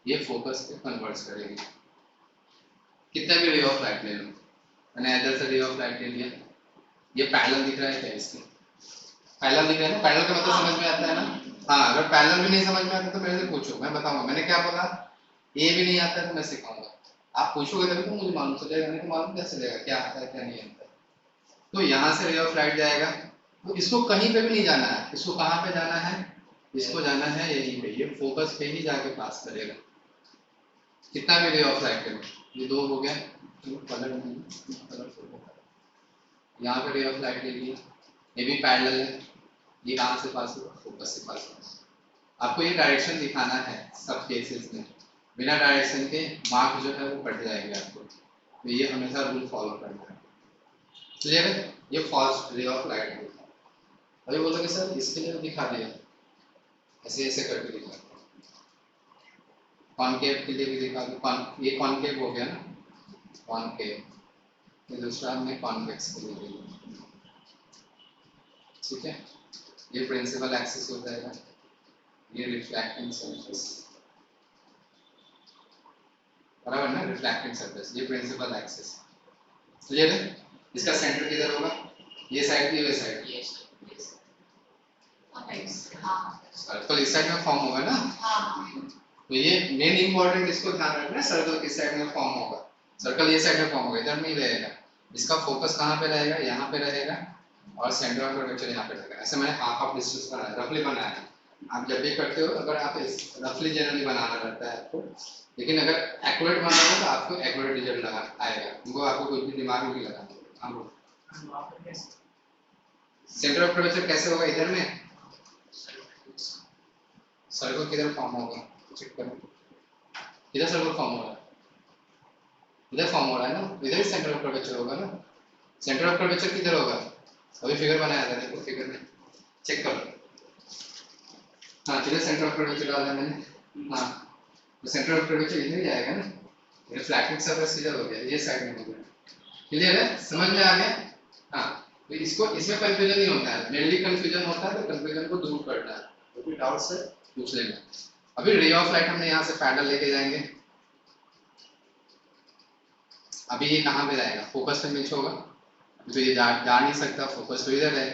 ये फोकस पे कन्वर्ट करेगी। कितना भी रे ऑफ लाइट ले लो, मैंने इधर से रे ऑफ लाइट ले लिया, ये पैरेलल दिख रहा है क्या, इसके पैरेलल दिख रहा है ना, पैरेलल का मतलब समझ में आता है ना। हाँ अगर पैरेलल भी नहीं समझ में आता तो मेरे से पूछो, मैं बताऊंगा। मैंने क्या बोला, ए भी नहीं आता है तो मैं सिखाऊंगा, आप पूछोगे तभी तो मुझे मालूम चलेगा, नहीं तो मालूम कैसे चलेगा क्या आता है क्या नहीं आता है। तो यहाँ से रे ऑफ लाइट जाएगा, तो इसको कहीं पे भी नहीं जाना है, इसको कहाँ पे जाना है, इसको जाना है यहीं पे, ये फोकस पे ही जाके पास करेगा। कितना भी रे ऑफ लाइट है, ये 2 हो गया, कलर यहाँ पे रे ऑफ लाइट ले लिया, ये भी पैरेलल है, ये कहाँ से पास होगा, फोकस से पास होगा। आपको ये डायरेक्शन दिखाना है सब केसेस में, बिना डायरेक्शन के मार्क जो है वो कट जाएंगे आपको, तो ये हमेशा रूल फॉलो करना है। क्लियर है? ये फर्स्ट रे ऑफ लाइट है। अभी बोलोगे सर इसके लिए दिखा दिया, ऐसे ऐसे करके दिखा, कॉनकेव के लिए भी दिखा दो, ये कॉनकेव हो गया ना, कॉनकेव, ये दूसरा हमने कॉन्वेक्स के लिए दिया, ठीक है। ये प्रिंसिपल एक्सिस हो जाएगा, ये रिफ्लेक्टिंग सरफेस, बराबर ना, रिफ्लेक्टिंग सरफेस, ये प्रिंसिपल एक्सिस। क्लियर है? इसका सेंटर किधर होगा, ये साइड की, ये साइड, सर्कल इस साइड में फॉर्म होगा ना। तो ये मेन इंपॉर्टेंट इसको ध्यान रखना है, सर्कल किस साइड में फॉर्म होगा, सर्कल ये साइड में फॉर्म होगा, इधर नहीं रहेगा। इसका फोकस कहाँ पे रहेगा, यहाँ पे रहेगा, और सेंटर ऑफ कर्वेचर यहाँ पे रहेगा। ऐसे मैंने हाफ ऑफ डिस्टेंस बनाया, रफली बनाया है। आप जब भी करते हो, अगर आप रफली जनरली बनाना रहता है आपको, लेकिन अगर एक्यूरेट बनाना हो तो आपको एक्यूरेट रिजल्ट लगा आएगा, वो आपको कुछ भी दिमाग में नहीं लगाना। सेंटर ऑफ कर्वेचर कैसे होगा, इधर में सर्कल किधर फॉर्म होगा, चेक करो, इधर सर्कल फॉर्म हो रहा है, इधर फॉर्म हो रहा है ना, इधर ही सेंटर ऑफ कर्वेचर होगा ना। सेंटर ऑफ कर्वेचर किधर होगा, अभी फिगर बनाया था, देखो फिगर में चेक करो, हाँ चलिए सेंटर ऑफ कर्वेचर डाला मैंने। हाँ तो सेंटर ऑफ कर्वेचर इधर ही आएगा ना, रिफ्लेक्टिंग सरफेस किधर हो गया, ये साइड में हो गया। क्लियर है, समझ में आ गया। हाँ तो इसको इसमें कंफ्यूजन नहीं होता है, मेनली कंफ्यूजन होता है तो कंफ्यूजन को दूर करना है, तो कोई डाउट से पूछ लेना। अभी रे ऑफ लाइट हमने यहाँ से पैरेलल लेके जाएंगे। अभी ये कहाँ पे जाएगा, फोकस पे मिच होगा, अभी तो ये जा नहीं सकता, फोकस तो इधर है।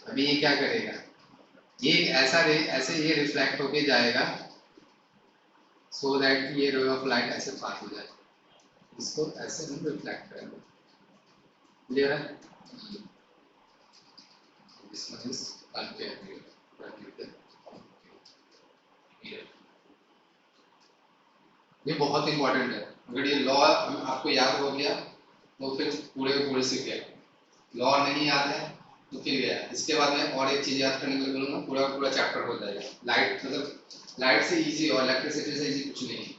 अभी ये क्या करेगा, ये ऐसा रे ऐसे ये रिफ्लेक्ट होके जाएगा सो दैट ये रे ऑफ लाइट ऐसे पास हो जाए, इसको ऐसे हम रिफ्लेक्ट करेंगे। क्लियर है, this one is concave ये बहुत इंपॉर्टेंट है। अगर ये लॉ आपको याद हो गया तो फिर पूरे के पूरे सीख गए, लॉ नहीं याद है तो फिर गया। इसके बाद में और एक चीज याद करने के लिए बोलूँगा, पूरा पूरा चैप्टर हो जाएगा। लाइट मतलब लाइट से इजी और इलेक्ट्रिसिटी से इजी कुछ नहीं है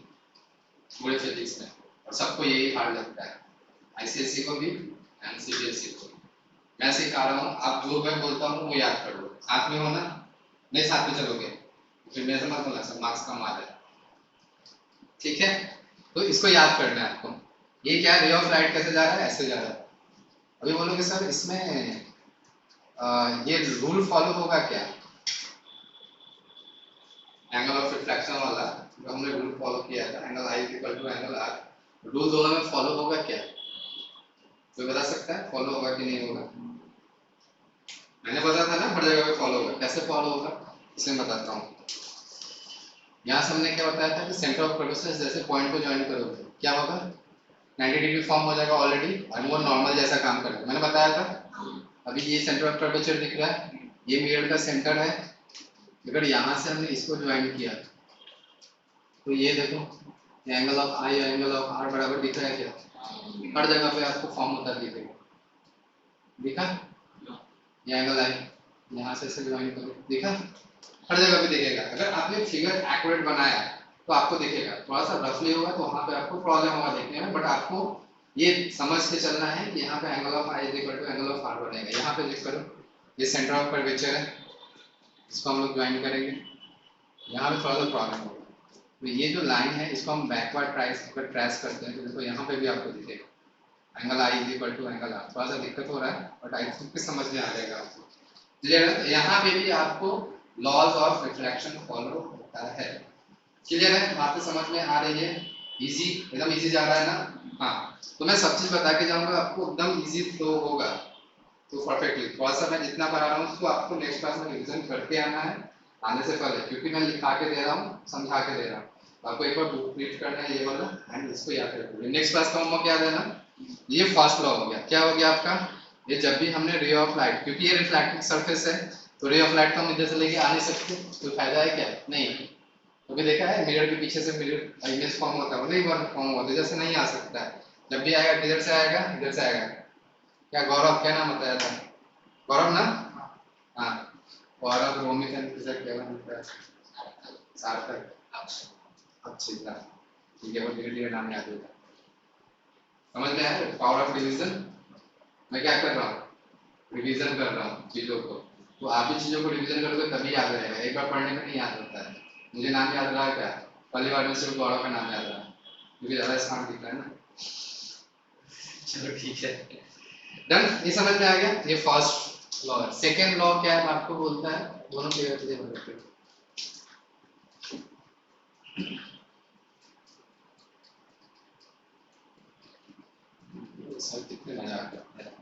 पूरे फिजिक्स में, और सबको यही हार्ड लगता है, आईसीएसई को भी एनसीबीएसई को भी। मैं सिखा रहा हूँ, आप जो मैं बोलता हूँ वो याद कर लो, साथ में हो ना, नहीं साथ में चलोगे फिर मेरे से मत बोलना सब मार्क्स कम आ रहा है, ठीक है। तो इसको याद करना है आपको। ये क्या रे ऑफ लाइट कैसे जा रहा है, ऐसे जा रहा है। अभी बोलोगे सर इसमें ये रूल फॉलो होगा क्या, एंगल ऑफ रिफ्लेक्शन वाला जो हमने रूल फॉलो किया था, angle I equal to angle R, rule दोनों में फॉलो होगा क्या, कोई बता सकता है फॉलो होगा कि नहीं होगा। मैंने बताया था ना हर जगह पे फॉलो होगा, कैसे फॉलो होगा इसे बताता हूँ। यहाँ से हमने क्या बताया था कि सेंटर ऑफ कर्वेचर जैसे पॉइंट को ज्वाइन करोगे क्या होगा, 90 डिग्री फॉर्म हो जाएगा ऑलरेडी, और वो नॉर्मल जैसा काम करेगा, मैंने बताया था। अभी ये सेंटर ऑफ कर्वेचर दिख रहा है, ये मिरर का सेंटर है। अगर यहाँ से हमने इसको ज्वाइन किया तो ये देखो एंगल ऑफ आई और एंगल ऑफ आर बराबर दिख रहा है क्या, हर जगह पे आपको फॉर्म होता दिखेगा, दिखा ये एंगल आई, यहाँ से ज्वाइन करो, दिखा हर जगह पे दिखेगा। अगर आपने फिगर एक्यूरेट बनाया तो आपको दिखेगा, थोड़ा सा रफली होगा तो वहाँ पे आपको प्रॉब्लम होगा देखने में, बट आपको ये समझ के चलना है कि यहाँ पे angle of I is equal to angle of R बनेगा। यहाँ पे देख करो ये सेंटर ऑफ कर्वेचर है, इसको हम लोग ज्वाइन करेंगे, यहाँ पे थोड़ा सा प्रॉब्लम होगा। तो ये जो लाइन है इसको हम बैकवर्ड ट्रेस करते हैं तो देखो यहाँ पे भी आपको दिखेगा angle I is equal to angle R. थोड़ा सा दिक्कत हो रहा है बट आई थिंक समझ में आ जाएगा आपको। क्लियर है, यहाँ पे भी आपको लॉज ऑफ रिफ्लेक्शन फॉलो होता है। क्लियर है, वहाँ पे समझ में आ रही है, इजी एकदम इजी जा रहा है ना। हाँ तो मैं सब चीज बता के जाऊंगा, आपको एकदम इजी फ्लो होगा तो परफेक्टली। थोड़ा सा मैं जितना पढ़ा रहा हूँ उसको आपको नेक्स्ट क्लास में रिविजन करके आना है आने से पहले, क्योंकि मैं लिखा के दे रहा हूँ समझा के दे रहा हूँ, तो आपको एक बार बुक रीड करना है ये वाला एंड इसको याद रखोगे। नेक्स्ट क्लास का होमवर्क याद है ना, ये फर्स्ट लॉ हो गया। क्या हो गया आपका, ये जब भी हमने रे ऑफ लाइट, क्योंकि ये रिफ्लेक्टिंग सरफेस है तो रे ऑफ लाइट को हम इधर से लेके आ नहीं सकते, तो फायदा है क्या, नहीं। तो देखा है मिरर के पीछे से मिरर इमेज फॉर्म होता है, नहीं फॉर्म होता है, जैसे नहीं आ सकता है। जब भी आएगा किधर से आएगा, इधर से आएगा। क्या गौरव, क्या नाम बताया था, गौरव ना, हाँ गौरव रोमित क्या नाम, सार्थक, अच्छा ठीक है, वो धीरे धीरे नाम याद होगा। समझ में आया पावर ऑफ डिवीजन। मैं क्या कर रहा हूँ, रिवीजन कर रहा हूँ चीजों को, तो आप भी चीजों को रिवीजन करोगे तभी याद रहेगा, एक बार पढ़ने में नहीं याद होता है। मुझे नाम याद रहा क्या, पहली बार में सिर्फ गौरव का नाम याद रहा क्योंकि ज्यादा स्मार्ट दिख रहा है ना। चलो ठीक है, डन, ये समझ में आ गया। ये फर्स्ट लॉ है। सेकेंड लॉ क्या है आपको बोलता है, दोनों क्लियर चीजें बोलते हैं। सर कितने मजाक करते हैं,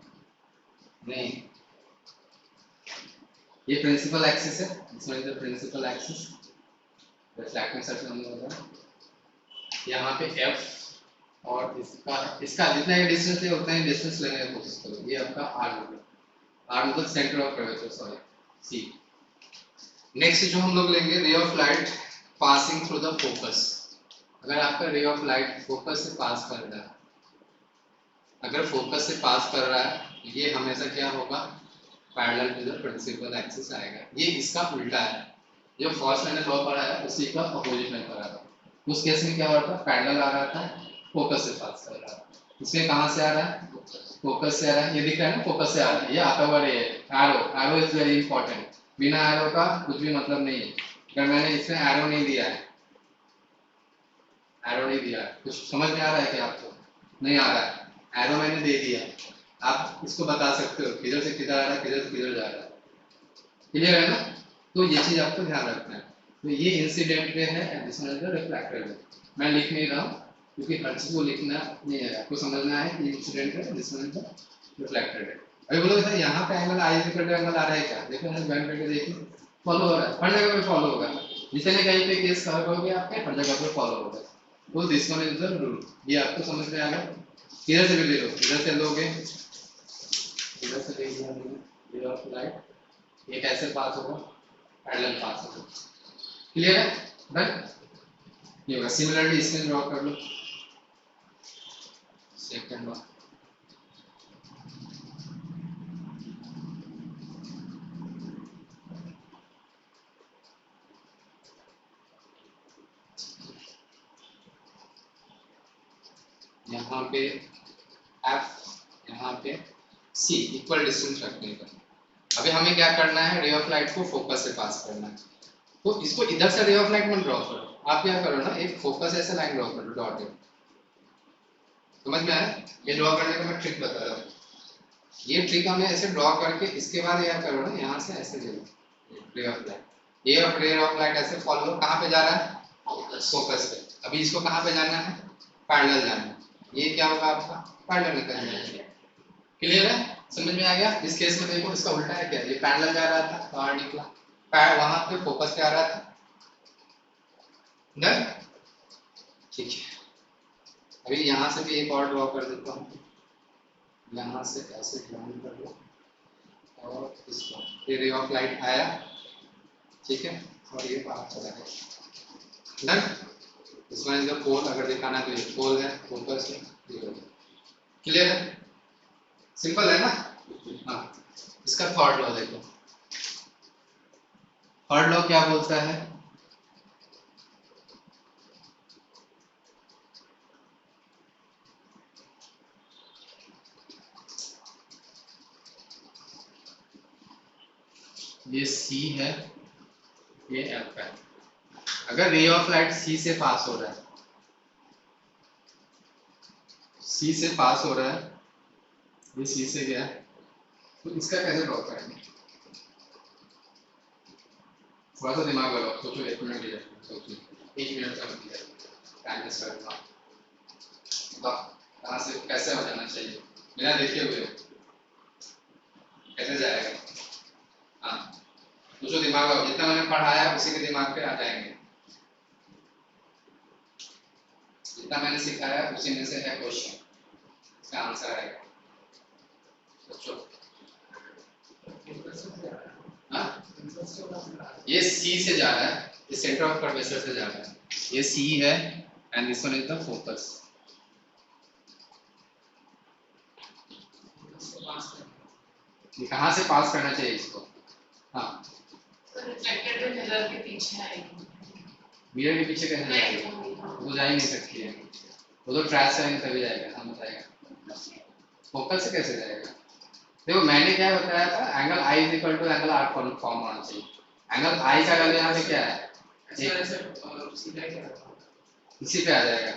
नहीं ये प्रिंसिपल एक्सिस है, इसमें इधर प्रिंसिपल एक्सिस रिफ्लेक्टिंग सरफेस नहीं होता, यहाँ पे f और इसका जितना ही डिस्टेंस है उतना ही डिस्टेंस लेने की कोशिश करो। ये आपका r होगा, r मतलब centre of curvature, sorry c। Next जो हम लोग लेंगे रे of light passing through the focus. अगर आपका रे ऑफ लाइट फोकस से पास कर रहा है, अगर फोकस से पास कर रहा है ये हमेशा क्या होगा, parallel to the principal axis आएगा। ये इसका उल्टा है, जो फर्स्ट मैंने लॉ पढ़ा है उसी का अपोजिट में पढ़ा था। उस केस में क्या हो रहा था, पैरेलल आ रहा था, फोकस से पास कर रहा था। इसमें कहाँ से आ रहा है, फोकस से आ रहा है, ये दिख रहा है ना फोकस से आ रहा है, ये आता हुआ रे arrow, arrow is very important, बिना एरो का कुछ भी मतलब नहीं है। अगर मैंने इसमें एरो नहीं दिया है, एरो नहीं दिया है, कुछ समझ में आ रहा है कि आपको नहीं आ रहा है? एरो मैंने दे दिया, आप इसको बता सकते हो किधर से किधर आ रहा है, किधर से किधर जा रहा है। क्लियर है ना? तो ये चीज आपको ध्यान रखना है। तो ये इंसिडेंट में है, रिफ्लेक्टर में मैं लिख नहीं रहा हूँ क्योंकि हर चीज को लिखना नहीं है, आपको समझना है कि इंसिडेंट है, रिफ्लेक्टेड है। अभी बोलो सर यहाँ पे एंगल आई एंगल आ रहा है क्या? देखो मैंने ज्वाइन करके देखिए, फॉलो हो रहा है, हर जगह पे फॉलो होगा। जितने कहीं पे केस कवर करोगे आपके हर जगह पे फॉलो होगा। तो this one is the rule. ये आपको समझ में आ गया? किधर से भी ले लो, इधर से लोगे, इधर से ले लिया रे ऑफ लाइट, ये कैसे पास होगा? पैरेलल पास होगा। क्लियर है? डन। ये होगा। सिमिलरली इसमें ड्रॉ कर लो सेकंड वन। यहाँ पे F, यहाँ पे C इक्वल डिस्टेंस रखने का। अभी हमें क्या करना है? रे ऑफ लाइट को फोकस से पास करना है। तो इसको इधर से रे ऑफ लाइट में ड्रॉ करो। आप क्या करो ना, एक फोकस ऐसे लाइन ड्रॉ करो डॉटेड। समझ में आया? ये ड्रॉ करने का मैं ट्रिक बता रहा हूँ। ये ट्रिक हमें ऐसे ड्रॉ करके इसके बाद क्या करो ना, यहाँ से ऐसे ले लो रे ऑफ लाइट। ये रे ऑफ लाइट ऐसे फॉलो कहाँ पे जा रहा है? फोकस पे। अभी इसको कहाँ पे जाना है? पैरेलल जाना है। ये क्या होगा आपका? पैरेलल निकल जाएगा। क्लियर है? समझ में आ गया? इस केस में देखो इसका उल्टा है क्या, ये पैरेलल जा रहा था, बाहर निकला, वहां पे फोकस पे आ रहा था। डन? ठीक है। अभी यहाँ से भी एक और ड्रॉ कर देता हूँ, यहाँ से ऐसे ड्रॉइंग कर लो और इसको, ये रे ऑफ लाइट आया, ठीक है, और ये बाहर चला गया। डन? इसमें इधर पोल अगर दिखाना तो ये पोल है, फोकस है, क्लियर है? सिंपल है ना? हाँ। इसका थर्ड लॉ देखो। थर्ड लॉ क्या बोलता है? ये C है, ये F है। अगर रे ऑफ लाइट C से पास हो रहा है, C से पास हो रहा है, ये C से गया, तो इसका कैसे ड्रॉ करेंगे? थोड़ा सा दिमाग लगाओ, सोचो, 1 मिनट दिया, सोचो 1 मिनट का दिया, टाइम वेस्ट करना। कहाँ से कैसे हो जाना चाहिए बिना देखे हुए? कैसे जाएगा? हाँ, सोचो, दिमाग लगाओ, जितना मैंने पढ़ाया उसी के दिमाग पे आ जाएंगे। जितना मैंने सिखाया उसी में से है क्वेश्चन, इसका आंसर आएगा। सोचो। हाँ? ये C से जा रहा है, ये सेंटर ऑफ कर्वेचर से जा रहा है, ये C है and this one is the focus. ये कहाँ से पास करना चाहिए इसको? हाँ, रिफ्लेक्टेड मिरर के पीछे आएगी। मिरर के पीछे कैसे जाएगी? वो जा ही नहीं सकती है, वो तो ट्रैश से तभी जाएगा। हम बताएगा फोकस से कैसे जाएगा? देखो मैंने क्या बताया था, angle I is equal to angle R form होना चाहिए। एंगल I का वैल्यू यहाँ पे क्या है? इसी पे आ जाएगा।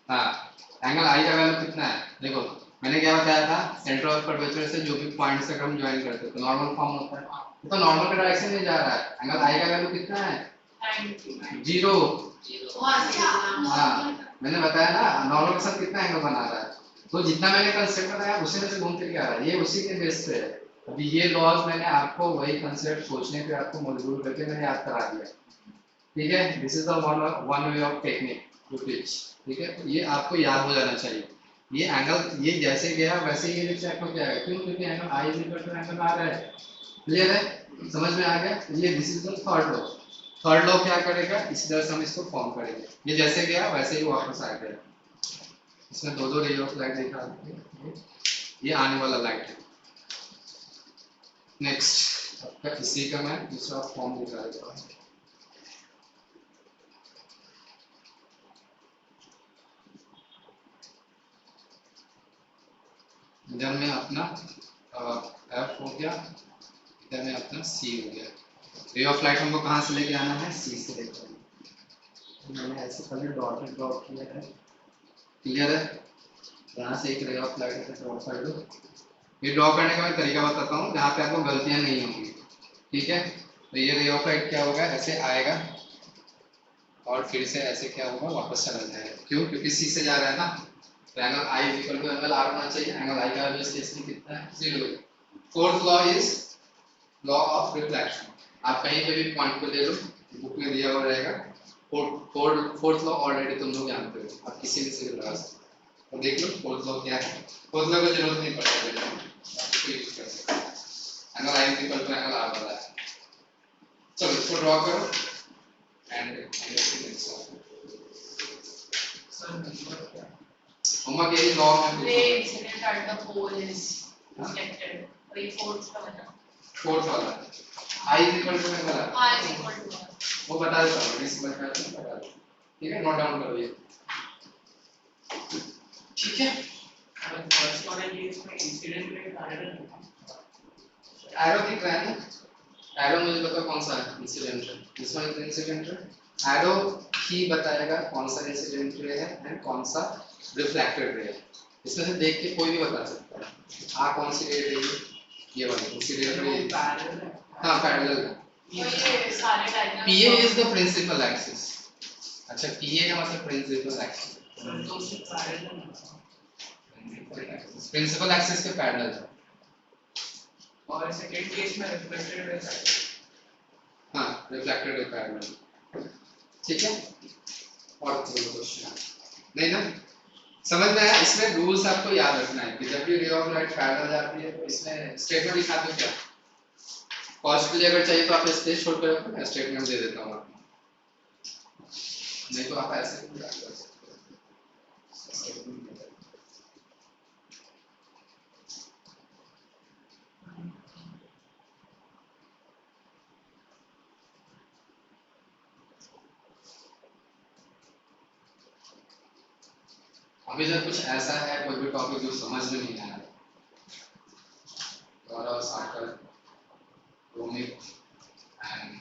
हाँ, एंगल I का वैल्यू कितना है? देखो मैंने क्या बताया था, सेंटर ऑफ कर्वेचर से जो भी पॉइंट से हम ज्वाइन करते हैं तो नॉर्मल फॉर्म होता है, तो नॉर्मल के डायरेक्शन में जा रहा है। एंगल I का वैल्यू कितना है? 0। हाँ, मैंने बताया ना, नॉर्मल के साथ कितना एंगल बना रहा है, तो जितना मैंने कंसेप्ट बताया उसी में से घूम फिर के आ रहा है, ये उसी के बेस पे है। अभी ये लॉज मैंने आपको वही कंसेप्ट सोचने पे आपको मजबूर करके मैंने याद करा दिया। ठीक है, this is the one way of technique to teach. ठीक है, तो ये आपको याद हो जाना चाहिए। ये एंगल ये जैसे गया वैसे ही चेक हो जाएगा, क्यों? क्योंकि angle I is equal to angle R है। क्लियर है? समझ में आ गया? ये this is the third law. Third law क्या करेगा, इस तरह से हम इसको फॉर्म करेंगे, ये जैसे गया वैसे ही वापस आ गया। इसमें दो रे ऑफ लाइट दिखा देंगे, ये आने वाला लाइट है। नेक्स्ट आपका इसी का मैं दूसरा फॉर्म दिखा देता हूँ। इधर में अपना F हो गया, इधर में अपना C हो गया। रे ऑफ लाइट हमको कहाँ से लेके आना है, सी से लेके आना है। मैंने ऐसे पहले डॉट ड्रॉ किया है, क्लियर है। यहाँ से एक रे ऑफ लाइट ड्रॉ कर दो। ये ड्रॉ करने का मैं तरीका बताता हूँ जहाँ पे आपको गलतियाँ नहीं होंगी, ठीक है। तो ये रे ऑफ लाइट क्या होगा, ऐसे आएगा और फिर से ऐसे क्या होगा, वापस चला जाएगा। क्यों, क्योंकि सी से जा रहा है ना। तो angle I equal to angle R होना चाहिए। एंगल आई का वैल्यू इस केस में कितना है, 0। Fourth law is law of reflection. आप कहीं पे भी पॉइंट को ले लो, बुक में दिया हुआ रहेगा। फोर्थ लॉ ऑलरेडी तुम लोग जानते हो, आप किसी भी से लगा सकते हो। तो देख लो फोर्थ लॉ क्या है। फोर्थ लॉ की जरूरत नहीं पड़ेगी, आपको यूज कर सकते हो। Angle I equal to angle R वाला है। चलो इसको ड्रॉ करो एंड होमवर्क यही लॉ में ray incident at the pole is reflected, ray force का बना फोर्थ वाला i equal to angle r, I is equal to 1. वो बता देता हूँ, इस बता देता हूँ, ठीक है। नोट डाउन करो ये, ठीक है। फर्स्ट वाले केस में इंसिडेंट रे पैरेलल एरो दिख रहा है ना, एरो मुझे बताओ कौन सा है इंसिडेंट रे, इसमें इंसिडेंट रे एरो ही बताएगा कौन सा इंसिडेंट रे है एंड कौन सा रिफ्लेक्टेड रे है। इसमें से देख के कोई भी बता सकता है आ कौन सी रे है, ये वाली इंसिडेंट रे, पैरेलल है। हाँ पैरेलल है। तो ये सारे diagram PA is the principal axis। अच्छा PA का मतलब प्रिंसिपल एक्सिस, तो उससे पैरेलल प्रिंसिपल एक्सिस के पैरेलल है। और सेकंड केस में रिफ्लेक्टेड रे हाँ रिफ्लेक्टेड रे पैरेलल, ठीक है। और कोई क्वेश्चन नहीं ना, समझ में आया। इसमें रूल्स आपको याद रखना है कि जब भी रे ऑफ लाइट पैरेलल जाती है तो इसमें स्टेटमेंट लिखा दो क्या, कॉस्ट के लिए अगर चाहिए तो आप स्पेस छोड़ कर रखो, मैं स्टेटमेंट दे देता हूँ आपको, नहीं तो आप ऐसे भी याद कर सकते हो। अभी जब कुछ ऐसा है, कोई भी टॉपिक जो समझ में नहीं आया, गौरव साकर रोमित एंड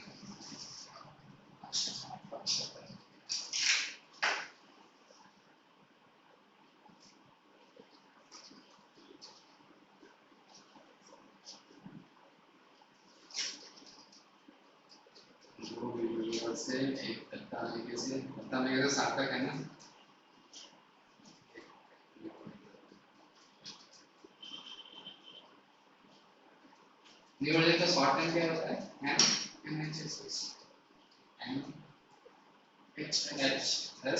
से एक पत्ता लेके से सार्थक है ना। न्यूमरल का शॉर्ट टर्म क्या होता है, NHS NHS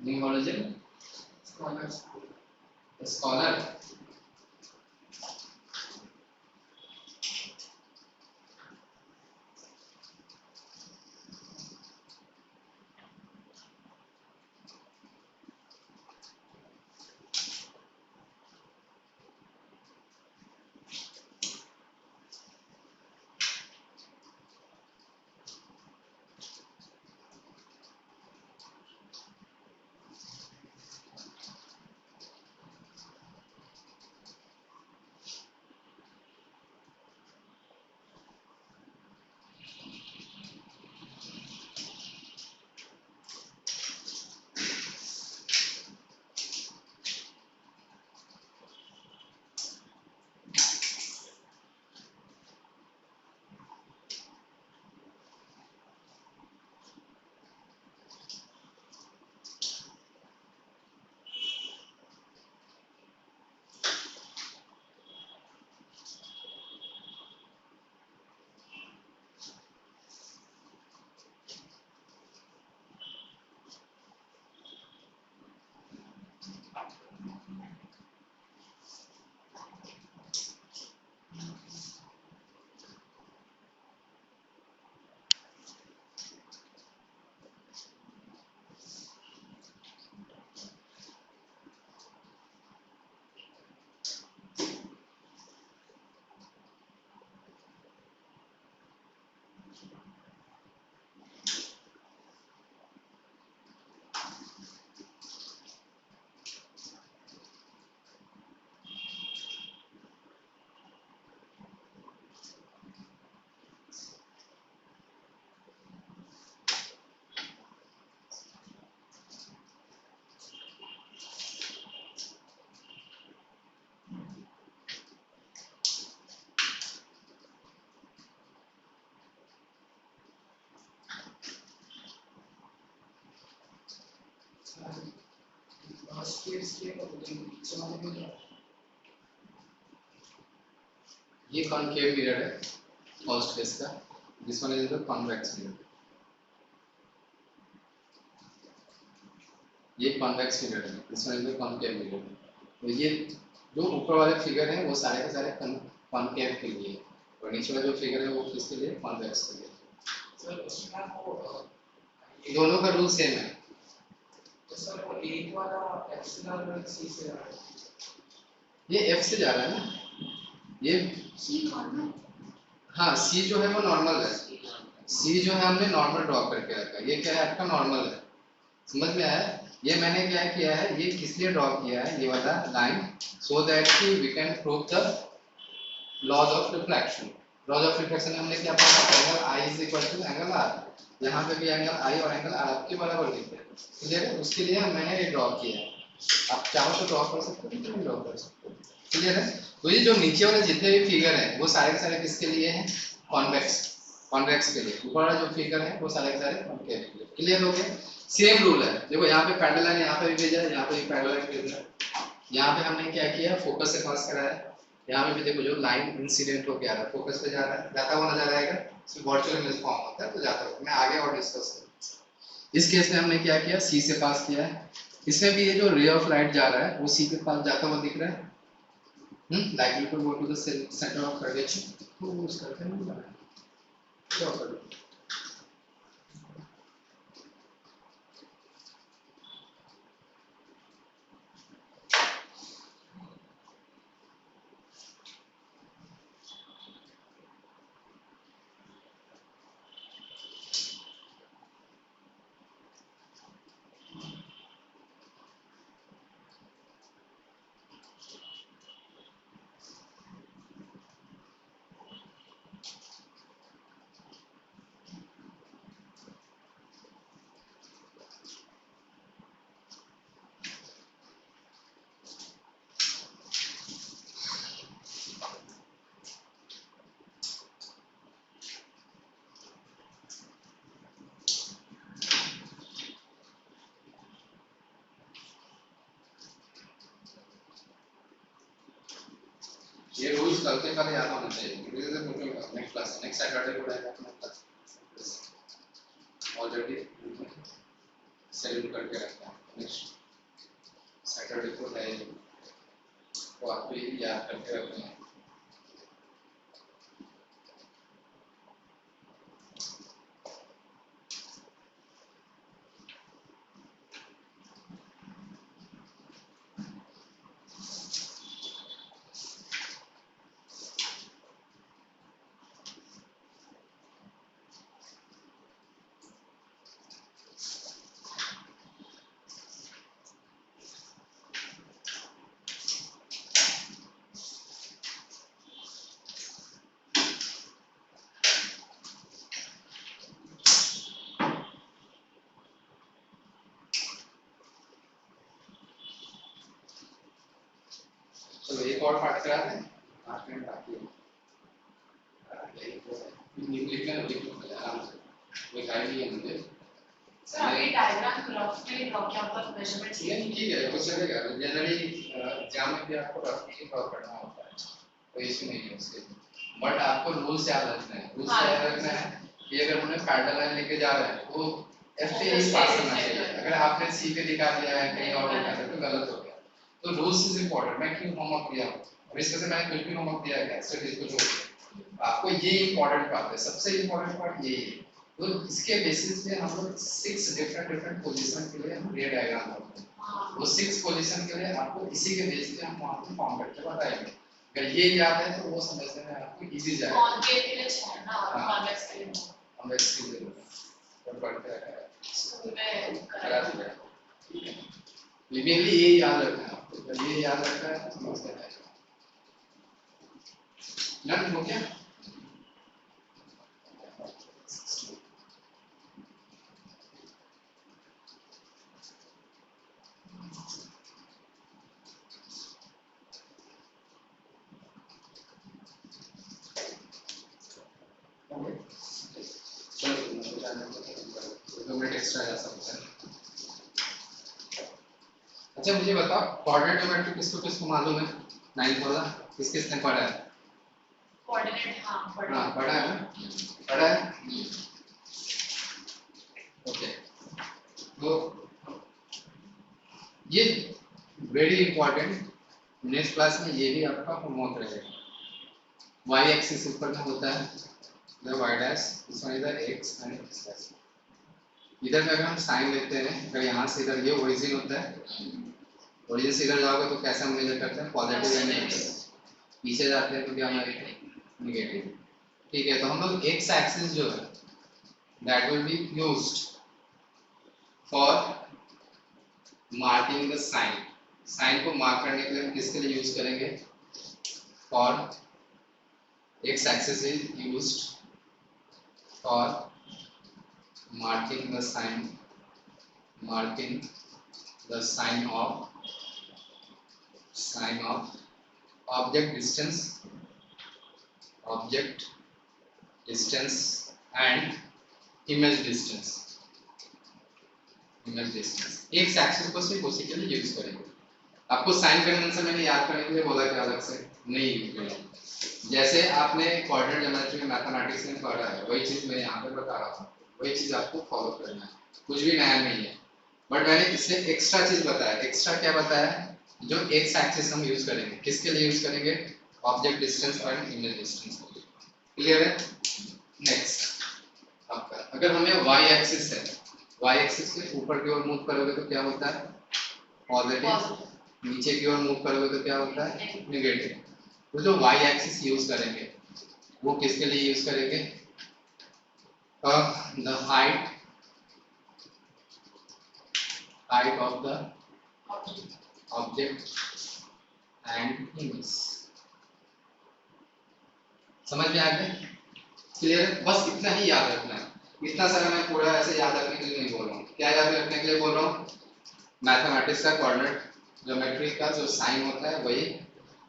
न्यूमरल स्कॉलर ये कॉनकेव मिरर है फर्स्ट केस का, this one is the convex mirror. ये कॉन्वेक्स मिरर है, this one is the concave mirror. तो ये जो ऊपर वाले फिगर हैं वो सारे के सारे कॉनकेव के लिए, और नीचे वाला जो फिगर है वो किसके लिए, कॉन्वेक्स के लिए। सर उसमें वो दोनों का रूल सेम है। तो सर वो एक वाला F से जा रहा है C से जा रहा है? ये F से जा रहा है ना, ये C कौन है? हाँ C जो है वो नॉर्मल है, C जो है हमने नॉर्मल ड्रॉ करके रखा है, ये क्या है आपका नॉर्मल है, समझ में आया? ये मैंने क्या किया है, ये किस लिए ड्रॉ किया है ये वाला लाइन, सो दैट कि we can prove the laws of reflection. Laws of reflection हमने क्या पढ़ा, angle I is equal to angle R, यहाँ पे भी एंगल I और एंगल R के बराबर लिखते हैं, क्लियर है? उसके लिए मैंने ये ड्रॉ किया है, आप चाहो तो ड्रॉ कर सकते हो, नहीं ड्रॉ कर सकते हो, क्लियर है? तो ये जो नीचे वाले जितने भी फिगर हैं वो सारे के सारे किसके लिए हैं, कॉन्वेक्स, कॉन्वेक्स के लिए। ऊपर वाला जो फिगर है वो सारे के सारे कॉन्केव के लिए, क्लियर हो गया? सेम रूल है, देखो यहाँ पे पैरेलल लाइन यहाँ पे भी भेजा है, यहाँ पे भी पैरेलल लाइन भेजा है, यहाँ पे हमने क्या किया, फोकस से पास कराया, यहाँ पे भी देखो जो लाइन इंसिडेंट होके आ रहा है फोकस पे जा रहा है, जाता हुआ नजर आएगा, इसमें वर्चुअल इमेज फॉर्म होता है, तो जाता हुआ मैं आगे और डिस्कस करूंगा। इस केस में हमने क्या किया, सी से पास किया है, इसमें भी ये जो रे ऑफ लाइट जा रहा है वो सी के पास जाता हुआ दिख रहा है, likely to go to the center of curvature, तो वो उसका क्या नहीं बना क्या करो। ये रूल्स कल के पहले याद होना चाहिए, नेक्स्ट क्लास नेक्स्ट सैटरडे को रहेगा अपना क्लास, ऑलरेडी शेड्यूल करके रखा है, नेक्स्ट सैटरडे को रहेगा, तो आपको ये याद करके रखना है। चलो एक और पार्ट करा दें, 8 मिनट बाकी है, लिखना आराम से, कोई गाइड नहीं है मुझे। सर अभी डायग्राम रफली ड्रॉ किया पर मेजरमेंट्स नहीं ठीक है वो चलेगा, जनरली एग्जाम में भी आपको रफली ड्रॉ करना होता है, कोई इशू नहीं है उसके, बट आपको रूल्स याद रखना है, रूल्स याद रखना है कि अगर उन्हें पैरेलल लाइन लेके जा रहे हैं तो एफ पे ही पास करना चाहिए, अगर आपने सी पे दिखा दिया है कहीं और दिखा दिया तो गलत हो गया। तो रूल्स इज इंपॉर्टेंट। मैं क्यों होमवर्क दिया और इस वजह से मैंने कुछ भी होमवर्क दिया है सिर्फ इसको छोड़ के, आपको ये इंपॉर्टेंट बात है, सबसे इंपॉर्टेंट पार्ट ये है। तो इसके बेसिस पे हम लोग 6 डिफरेंट पोजीशन के लिए हम रे डायग्राम बनाते हैं, वो 6 पोजीशन के लिए आपको इसी के बेस पे हम वहां पे फॉर्म करके बताएंगे, अगर ये याद है तो वो समझने में आपको इजी जाएगा। कॉन्केव के लिए 6 ना और कॉन्वेक्स के लिए 9। हम इसके लिए तो पढ़ते हैं स्कूल में करा दिया, ठीक है, लिमिटली ये याद रखना है आपको, अगर ये याद रखना है तो समझ में आएगा। डन हो गया? चलो 2 मिनट एक्स्ट्रा जा सकते हैं। अच्छा मुझे बताओ कोऑर्डिनेट ज्योमेट्री किसको किसको मालूम है? 9th वाला किसने पढ़ा है? कोऑर्डिनेट हाँ हाँ पढ़ा है ना, पढ़ा है। ओके तो ये वेरी इंपॉर्टेंट, नेक्स्ट क्लास में ये भी आपका होमवर्क रहेगा। y एक्सिस ऊपर में होता है इधर y डैश, इसमें इधर x एंड x डैश। इधर में अगर हम साइन लेते हैं, अगर यहाँ से इधर ये ओरिजिन होता है, ओरिजिन से इधर जाओगे तो कैसा मेजर करते हैं? पॉजिटिव या नेगेटिव। पीछे जाते हैं तो क्या हमारे नेगेटिव। ठीक है, तो हम लोग x एक्सिस जो है that will be used for marking the sign. Sign को मार्क करने के लिए हम किसके लिए यूज करेंगे? For x axis is used for marking the sign of object distance and image distance। x axis को सिर्फ उसी के लिए यूज करेंगे। आपको साइन कन्वेंशन मैंने याद करने के लिए बोला कि अलग से नहीं यूज करेंगे। जैसे आपने कोऑर्डिनेट ज्योमेट्री में मैथमेटिक्स में पढ़ा है वही चीज मैं यहाँ पे बता रहा हूँ, वही चीज आपको फॉलो करना है, कुछ भी नया नहीं है। बट मैंने इससे एक्स्ट्रा चीज बताया। एक्स्ट्रा क्या बताया? जो एक्स एक्सिस हम यूज करेंगे, किसके लिए यूज करेंगे? ऑब्जेक्ट डिस्टेंस और इमेज डिस्टेंस। क्लियर है? नेक्स्ट आपका अगर हमें वाई एक्सिस है, वाई एक्सिस के ऊपर की ओर मूव करोगे तो क्या होता है? पॉजिटिव। नीचे की ओर मूव करोगे तो क्या होता है? नेगेटिव। तो जो y एक्सिस यूज करेंगे वो किसके लिए यूज करेंगे? The height of the object and image. समझ में आ गया? क्लियर? बस इतना ही याद रखना है। इतना सारा मैं पूरा ऐसे याद रखने के लिए नहीं बोल रहा हूँ। क्या याद रखने के लिए बोल रहा हूँ? मैथमेटिक्स का कोऑर्डिनेट ज्योमेट्री का जो साइन होता है वही,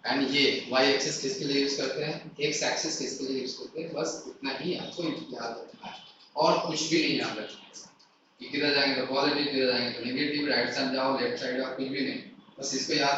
एंड ये y एक्सिस किसके लिए यूज करते हैं? x एक्सिस किसके लिए यूज करते हैं? बस इतना ही आपको याद रखना है और कुछ भी नहीं याद रखना है। कि किधर जाएंगे तो पॉजिटिव, किधर जाएंगे तो नेगेटिव, राइट साइड जाओ लेफ्ट साइड जाओ, कुछ भी नहीं, बस इसको याद